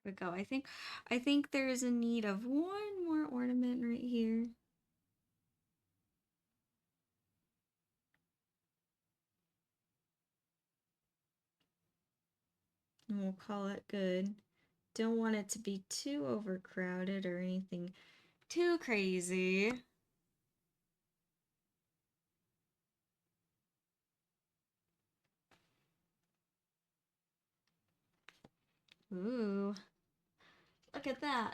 We go. I think there is a need of one more ornament right here. And we'll call it good. Don't want it to be too overcrowded or anything too crazy. Ooh. Look at that.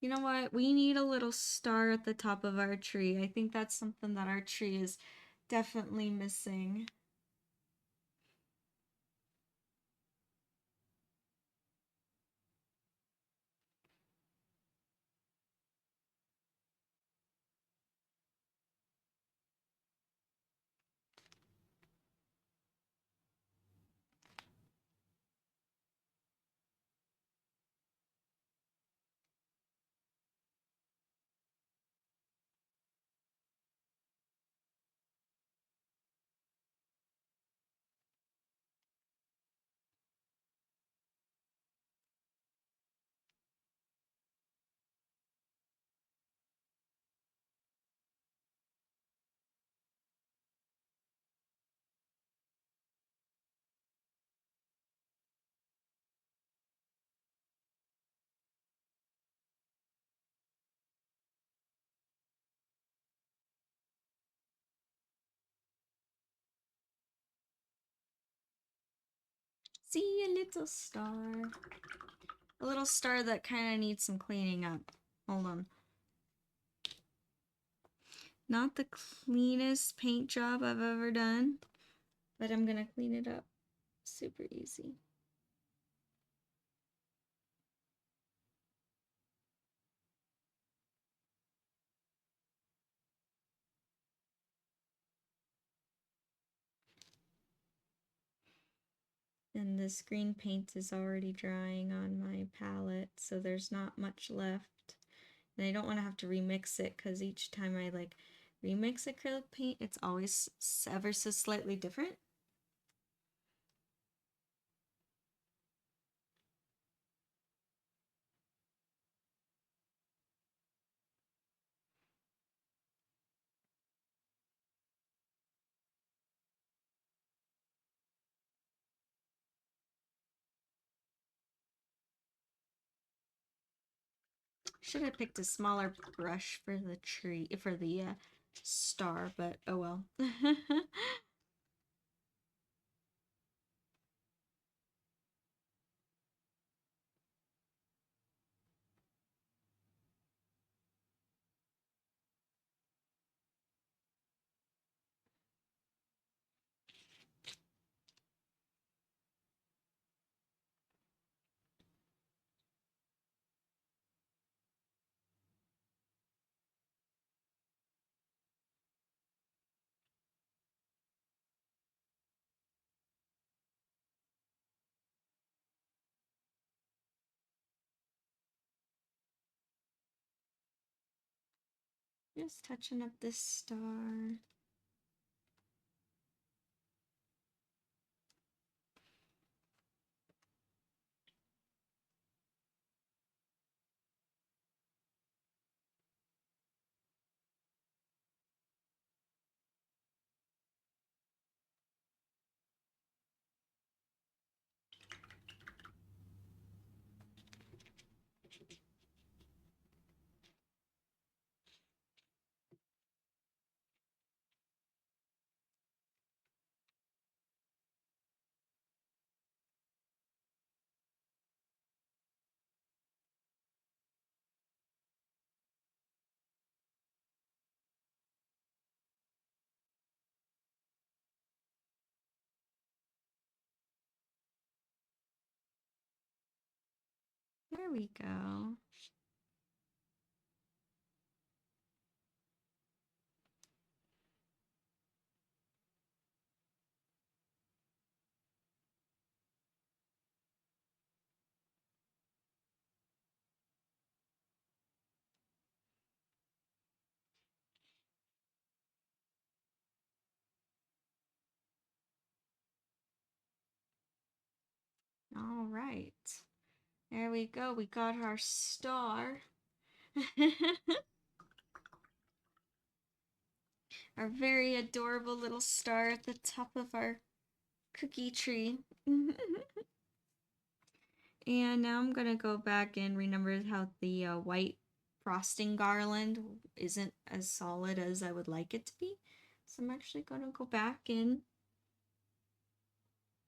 You know what? We need a little star at the top of our tree. I think that's something that our tree is definitely missing. See a little star. A little star that kind of needs some cleaning up. Hold on. Not the cleanest paint job I've ever done, but I'm gonna clean it up super easy. And this green paint is already drying on my palette, so there's not much left. And I don't want to have to remix it because each time I like remix acrylic paint, it's always ever so slightly different. Should have picked a smaller brush for the tree, for the star, but oh well. Just touching up this star. There we go. All right. There we go. We got our star. Our very adorable little star at the top of our cookie tree. And now I'm gonna go back and remember how the white frosting garland isn't as solid as I would like it to be. So I'm actually gonna go back in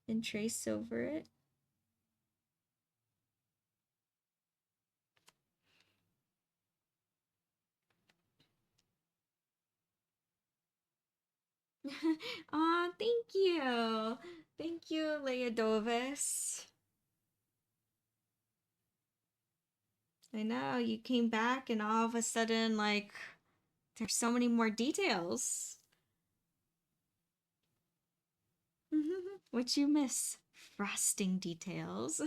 and trace over it. Aw, thank you. Thank you, Leodovis. I know, you came back and all of a sudden, like, there's so many more details. What you miss? Frosting details.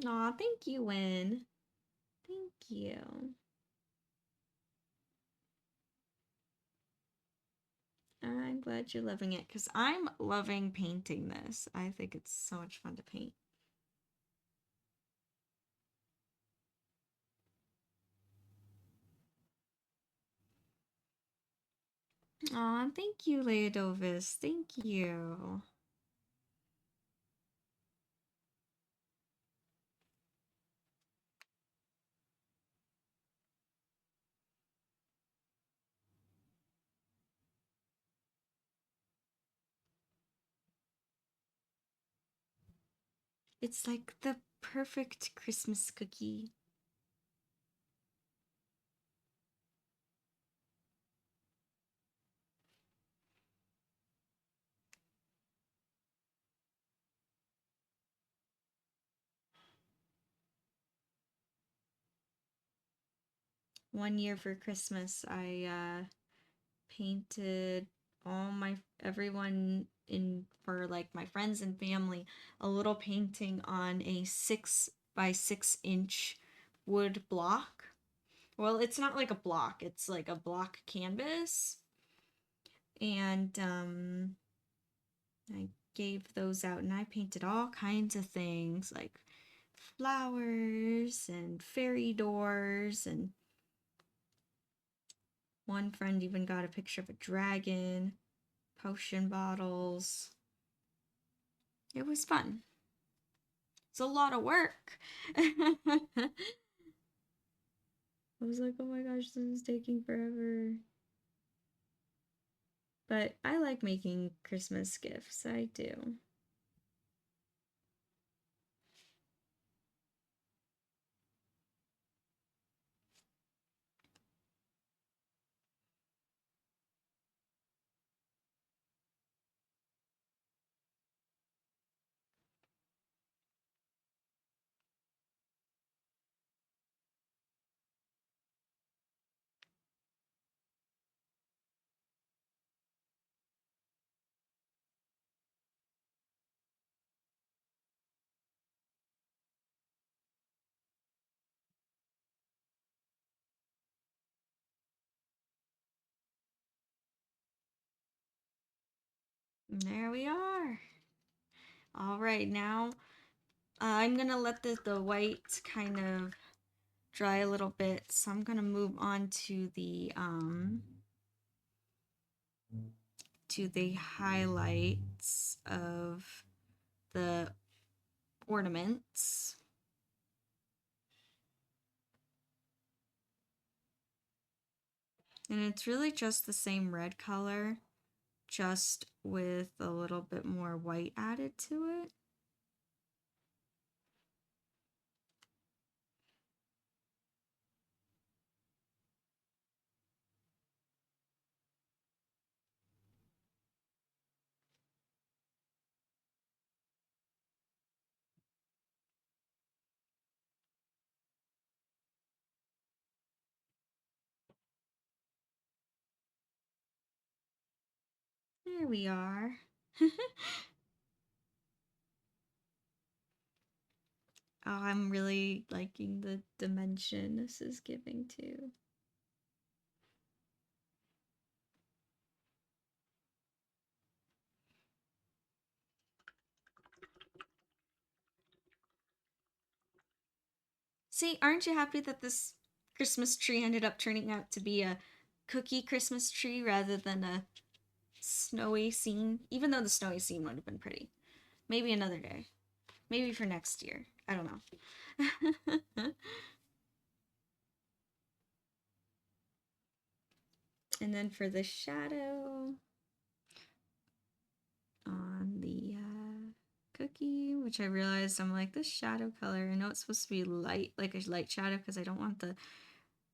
Aw, thank you, Win. Thank you. I'm glad you're loving it because I'm loving painting this. I think it's so much fun to paint. Aw, thank you, Leodovis. Thank you. It's like the perfect Christmas cookie. One year for Christmas, I painted everyone in for like my friends and family a little painting on a 6 by 6 inch wood block. Well, it's not like a block, it's like a block canvas. And I gave those out and I painted all kinds of things like flowers and fairy doors, and one friend even got a picture of a dragon, potion bottles. It was fun. It's a lot of work. I was like, oh my gosh, this is taking forever. But I like making Christmas gifts. I do. And there we are. All right, now I'm gonna let the white kind of dry a little bit, so I'm gonna move on to the highlights of the ornaments. And it's really just the same red color, just with a little bit more white added to it. There we are. Oh, I'm really liking the dimension this is giving too. See, aren't you happy that this Christmas tree ended up turning out to be a cookie Christmas tree rather than a snowy scene? Even though the snowy scene would have been pretty. Maybe another day. Maybe for next year. I don't know. And then for the shadow on the cookie, which I realized I'm like, this shadow color, I know it's supposed to be light, like a light shadow, because I don't want the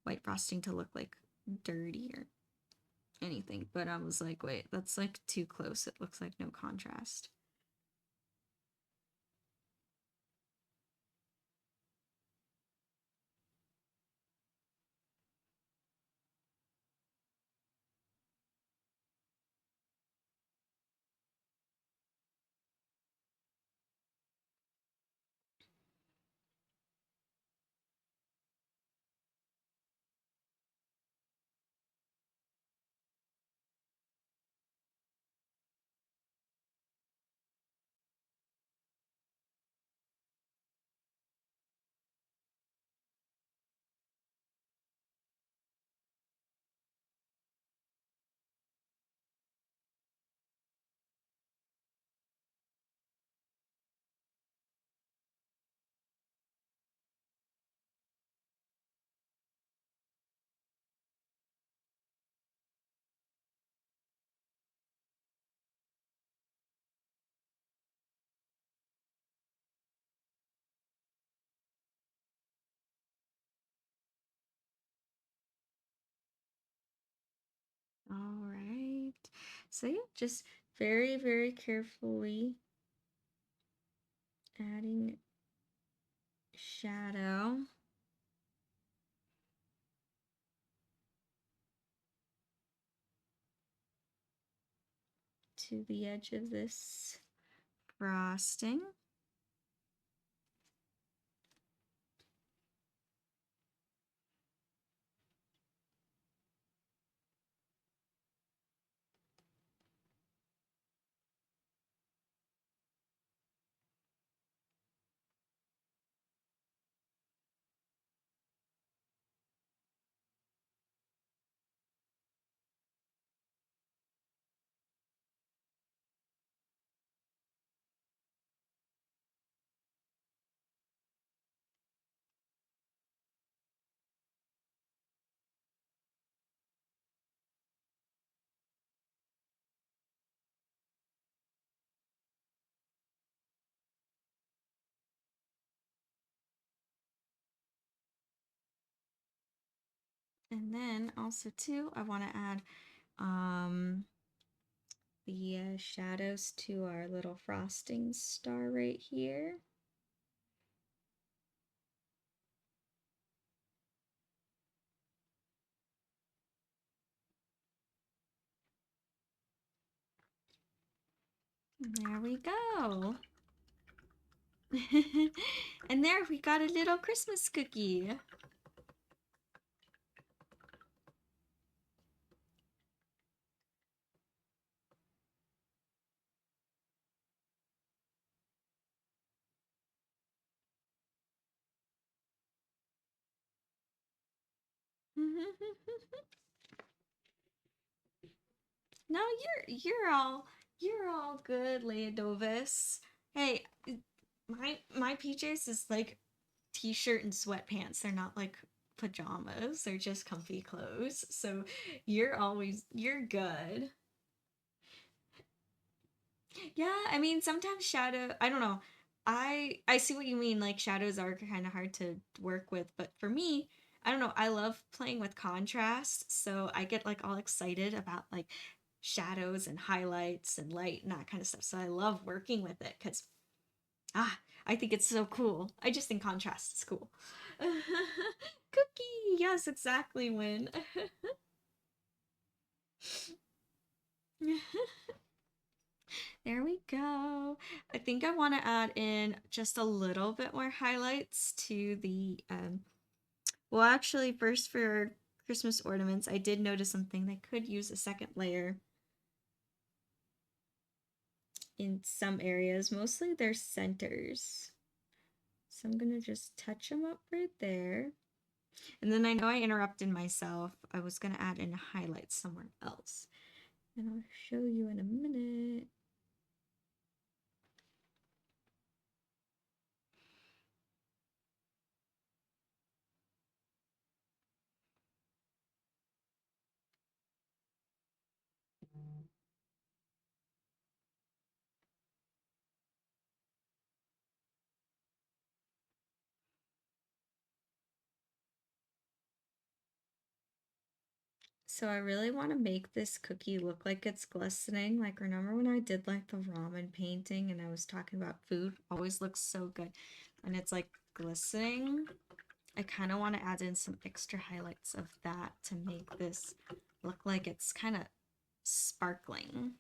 white frosting to look like dirty or anything. But I was like, wait, that's like too close. It looks like no contrast. So yeah, just very, very carefully adding shadow. To the edge of this frosting. And then also too, I want to add the shadows to our little frosting star right here. And there we go. And there we got a little Christmas cookie. No, you're all good, Leodovis. Hey, my PJs is like t-shirt and sweatpants. They're not like pajamas. They're just comfy clothes. So you're good. Yeah, I mean sometimes shadow, I don't know. I see what you mean, like shadows are kind of hard to work with, but for me, I don't know, I love playing with contrast, so I get like all excited about like shadows and highlights and light and that kind of stuff. So I love working with it cuz ah, I think it's so cool. I just think contrast is cool. Cookie. Yes, exactly, Win. There we go. I think I want to add in just a little bit more highlights to the well, actually first for Christmas ornaments, I did notice something that could use a second layer in some areas, mostly their centers. So I'm going to just touch them up right there. And then I know I interrupted myself. I was going to add in highlights somewhere else. And I'll show you in a minute. So I really want to make this cookie look like it's glistening. Like remember when I did like the ramen painting and I was talking about food always looks so good and it's like glistening. I kind of want to add in some extra highlights of that to make this look like it's kind of sparkling.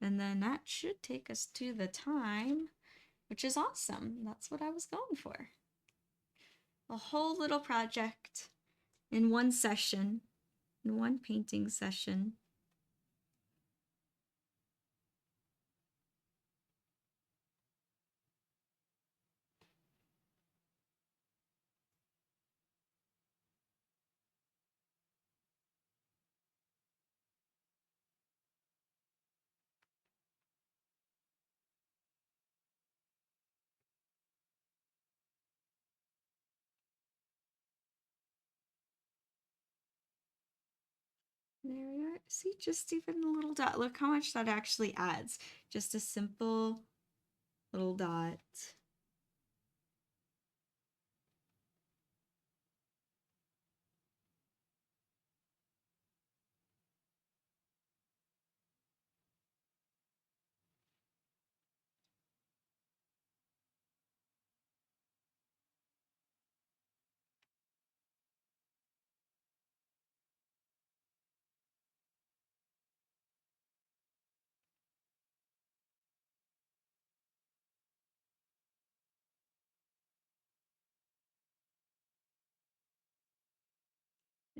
And then that should take us to the time, which is awesome. That's what I was going for. A whole little project in one session, in one painting session. There we are. See, just even a little dot. Look how much that actually adds. Just a simple little dot.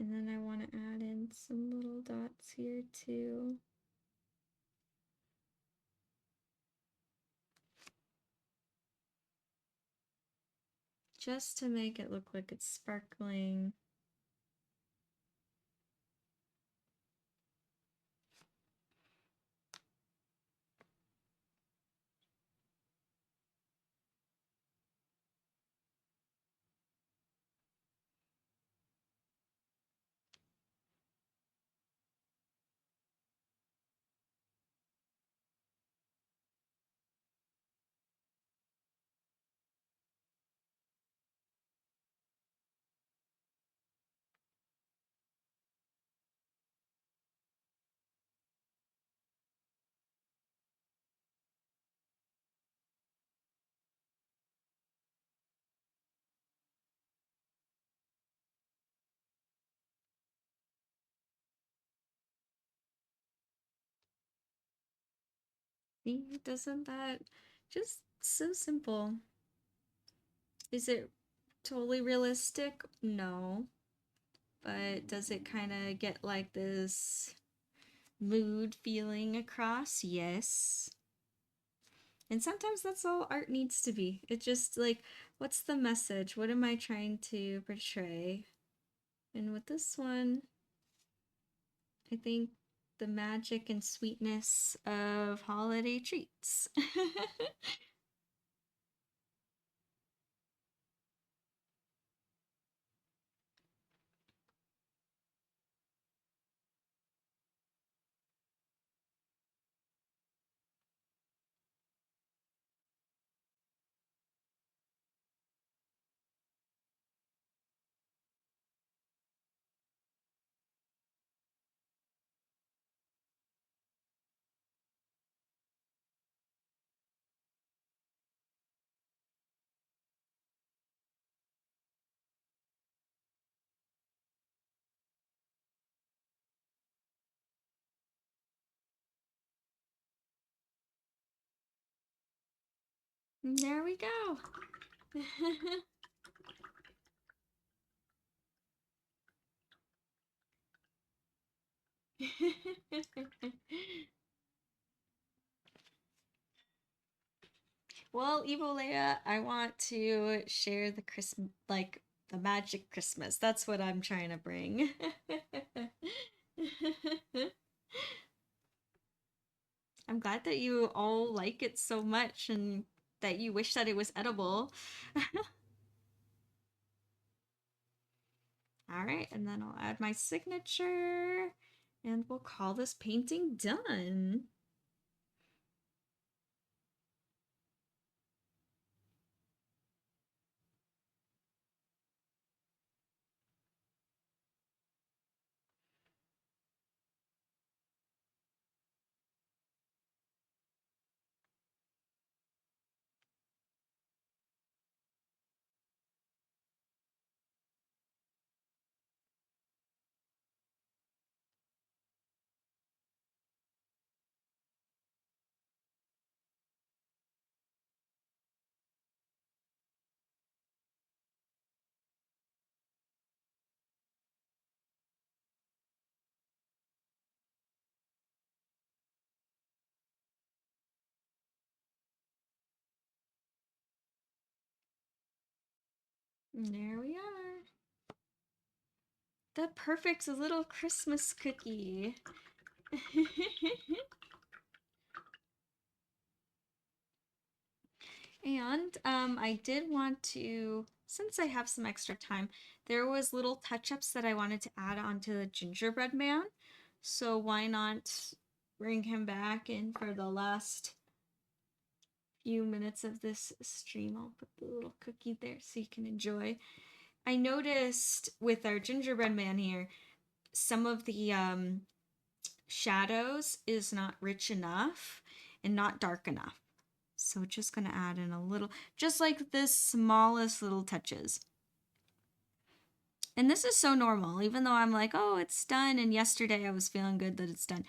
And then I want to add in some little dots here too. Just to make it look like it's sparkling. See, doesn't that just so simple? Is it totally realistic? No. But does it kind of get like this mood feeling across? Yes. And sometimes that's all art needs to be. It's just like, what's the message? What am I trying to portray? And with this one, I think the magic and sweetness of holiday treats. There we go. Well, Evil Leia, I want to share the Christmas, like the magic Christmas. That's what I'm trying to bring. I'm glad that you all like it so much and that you wish that it was edible. All right, and then I'll add my signature and we'll call this painting done. And there we are. The perfect little Christmas cookie. And I did want to, since I have some extra time, there was little touch-ups that I wanted to add onto the gingerbread man. So why not bring him back in for the last few minutes of this stream? I'll put the little cookie there so you can enjoy. I noticed with our gingerbread man here, some of the shadows is not rich enough and not dark enough. So just gonna add in a little, just like the smallest little touches. And this is so normal, even though I'm like, oh, it's done. And yesterday I was feeling good that it's done.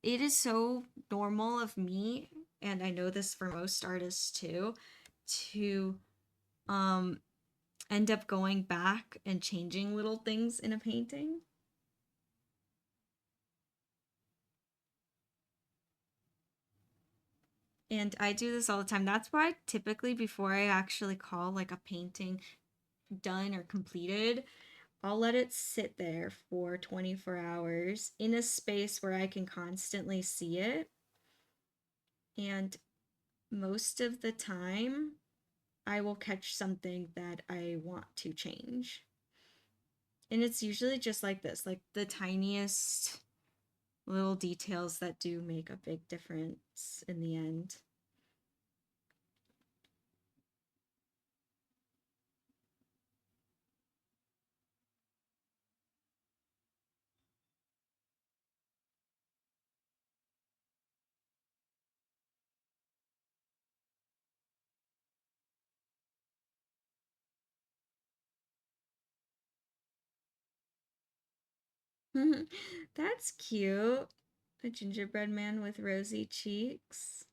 It is so normal of me, and I know this for most artists too, to end up going back and changing little things in a painting. And I do this all the time. That's why typically before I actually call like a painting done or completed, I'll let it sit there for 24 hours in a space where I can constantly see it. And most of the time, I will catch something that I want to change. And it's usually just like this, like the tiniest little details that do make a big difference in the end. That's cute. A gingerbread man with rosy cheeks.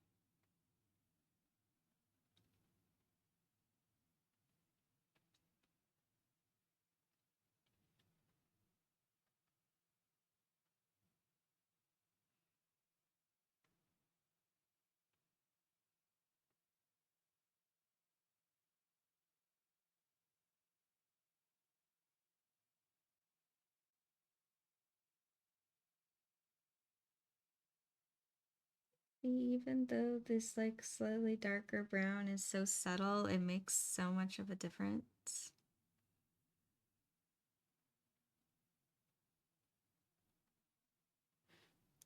Even though this like slightly darker brown is so subtle, it makes so much of a difference.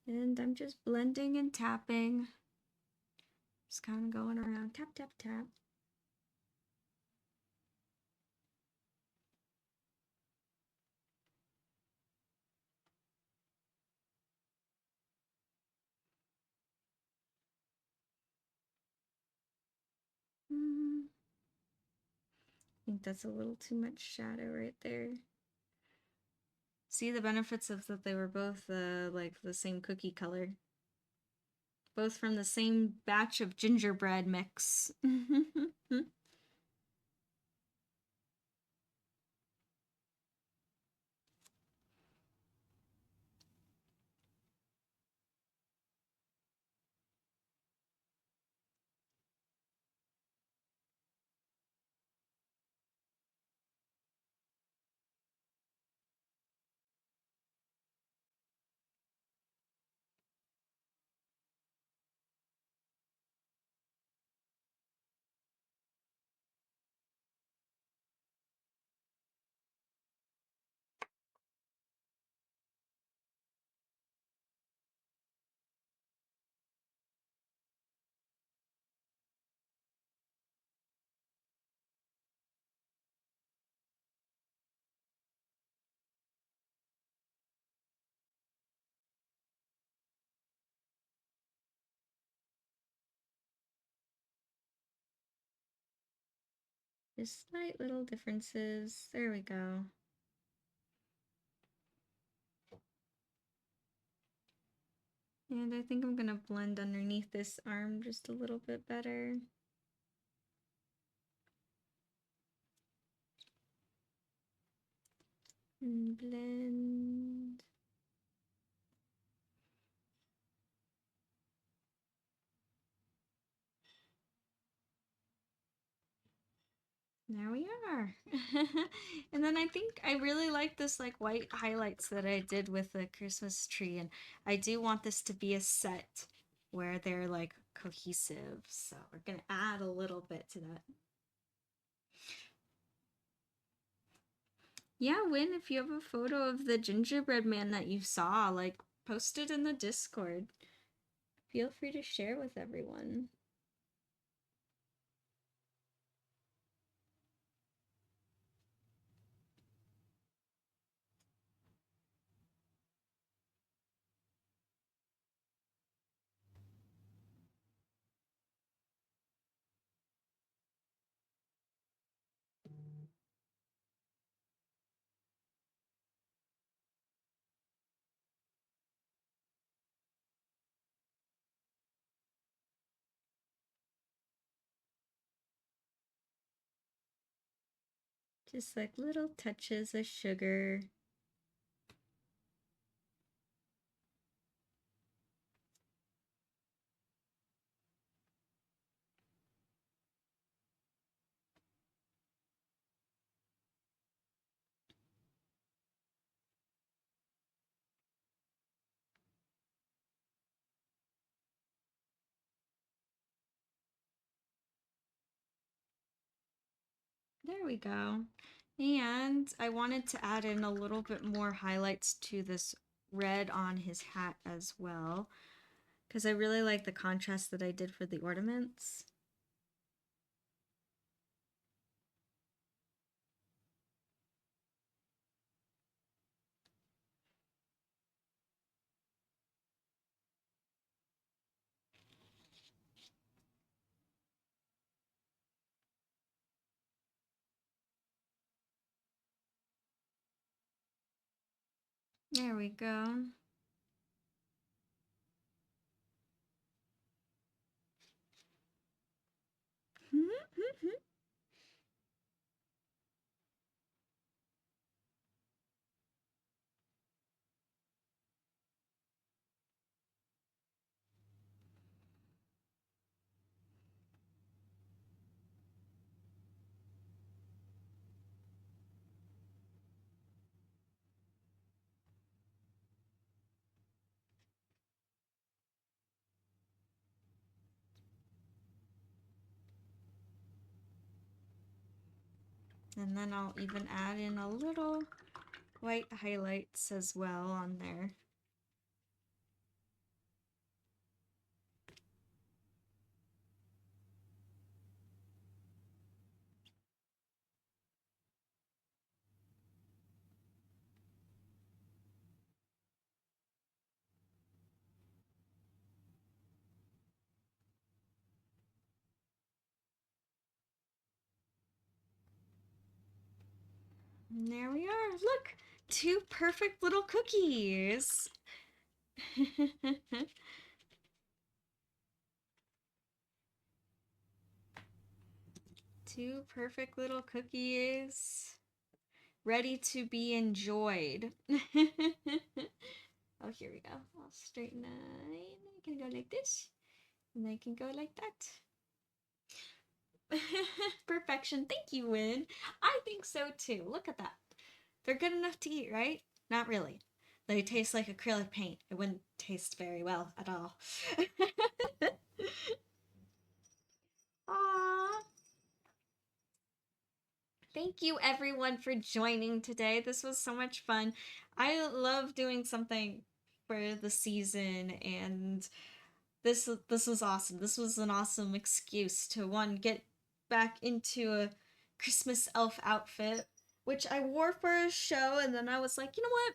And I'm just blending and tapping. Just kind of going around, tap, tap, tap. I think that's a little too much shadow right there. See the benefits of that they were both like the same cookie color. Both from the same batch of gingerbread mix. Just slight little differences. There we go. And I think I'm gonna blend underneath this arm just a little bit better. And blend. There we are. And then I think I really like this like white highlights that I did with the Christmas tree, and I do want this to be a set where they're like cohesive. So we're gonna add a little bit to that. Yeah, Win, if you have a photo of the gingerbread man that you saw, like post it in the Discord. Feel free to share with everyone. Just like little touches of sugar. There we go. And I wanted to add in a little bit more highlights to this red on his hat as well, because I really like the contrast that I did for the ornaments. There we go. And then I'll even add in a little white highlights as well on there. And there we are. Look, two perfect little cookies. Two perfect little cookies ready to be enjoyed. Oh, here we go. I'll straighten it. I can go like this, and I can go like that. Perfection. Thank you, Win. I think so too. Look at that. They're good enough to eat, right? Not really. They taste like acrylic paint. It wouldn't taste very well at all. Aww. Thank you everyone for joining today. This was so much fun. I love doing something for the season, and this was awesome. This was an awesome excuse to get back into a Christmas elf outfit, which I wore for a show, and then I was like, you know what?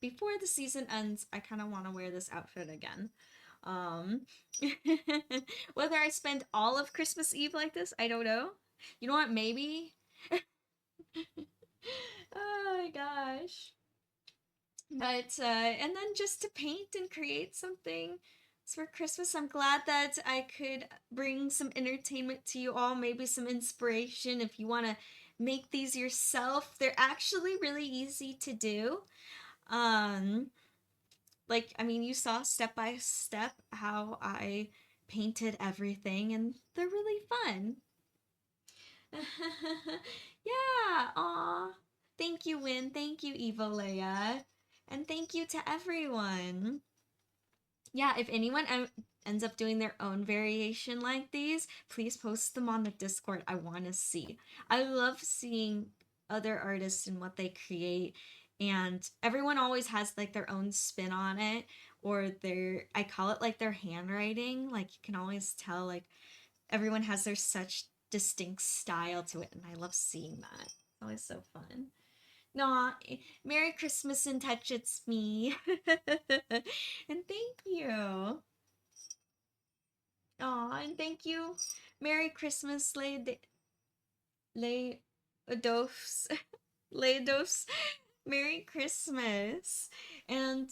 Before the season ends, I kind of want to wear this outfit again. Um, whether I spend all of Christmas Eve like this, I don't know. You know what? Maybe. Oh my gosh. But and then just to paint and create something for Christmas. I'm glad that I could bring some entertainment to you all, maybe some inspiration if you want to make these yourself. They're actually really easy to do. Um like, I mean, you saw step by step how I painted everything, and they're really fun. Yeah, aw. Thank you, Win. Thank you, Evo Leia. And thank you to everyone. Yeah, if anyone ends up doing their own variation like these, please post them on the Discord. I want to see. I love seeing other artists and what they create, and everyone always has like their own spin on it, or their, I call it like their handwriting. Like, you can always tell like everyone has their such distinct style to it, and I love seeing that. It's always so fun. No, Merry Christmas in touch, it's me. And thank you. Aw, and thank you. Merry Christmas, Lay Adolphs. Lados. Merry Christmas. And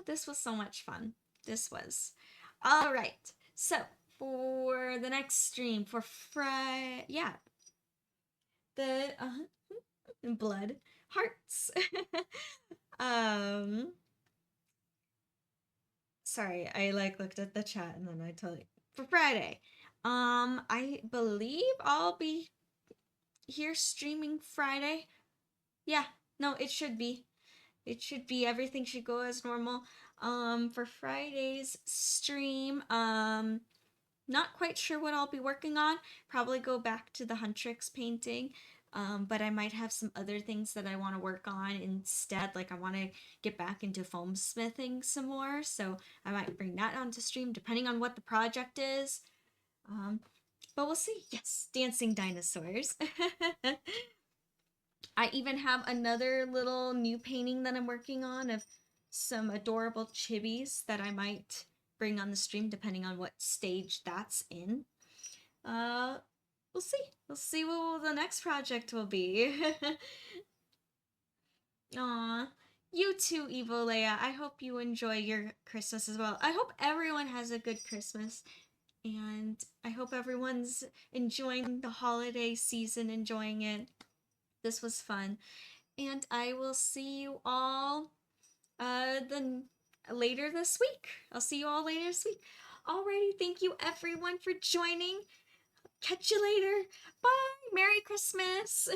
this was so much fun. This was. All right. So, for the next stream, for Friday, yeah, the blood hearts. um Sorry, I like looked at the chat and then I told you for Friday. I believe I'll be here streaming Friday. Yeah, no, it should be. It should be, everything should go as normal. For Friday's stream, not quite sure what I'll be working on. Probably go back to the Huntrix painting. But I might have some other things that I want to work on instead. Like I want to get back into foam smithing some more, so I might bring that onto stream depending on what the project is. But we'll see. Yes, dancing dinosaurs. I even have another little new painting that I'm working on of some adorable chibis that I might bring on the stream depending on what stage that's in. We'll see. We'll see what the next project will be. Aw. You too, Evo Leia. I hope you enjoy your Christmas as well. I hope everyone has a good Christmas. And I hope everyone's enjoying the holiday season, enjoying it. This was fun. And I will see you all later this week. I'll see you all later this week. Alrighty, thank you everyone for joining. Catch you later. Bye. Merry Christmas.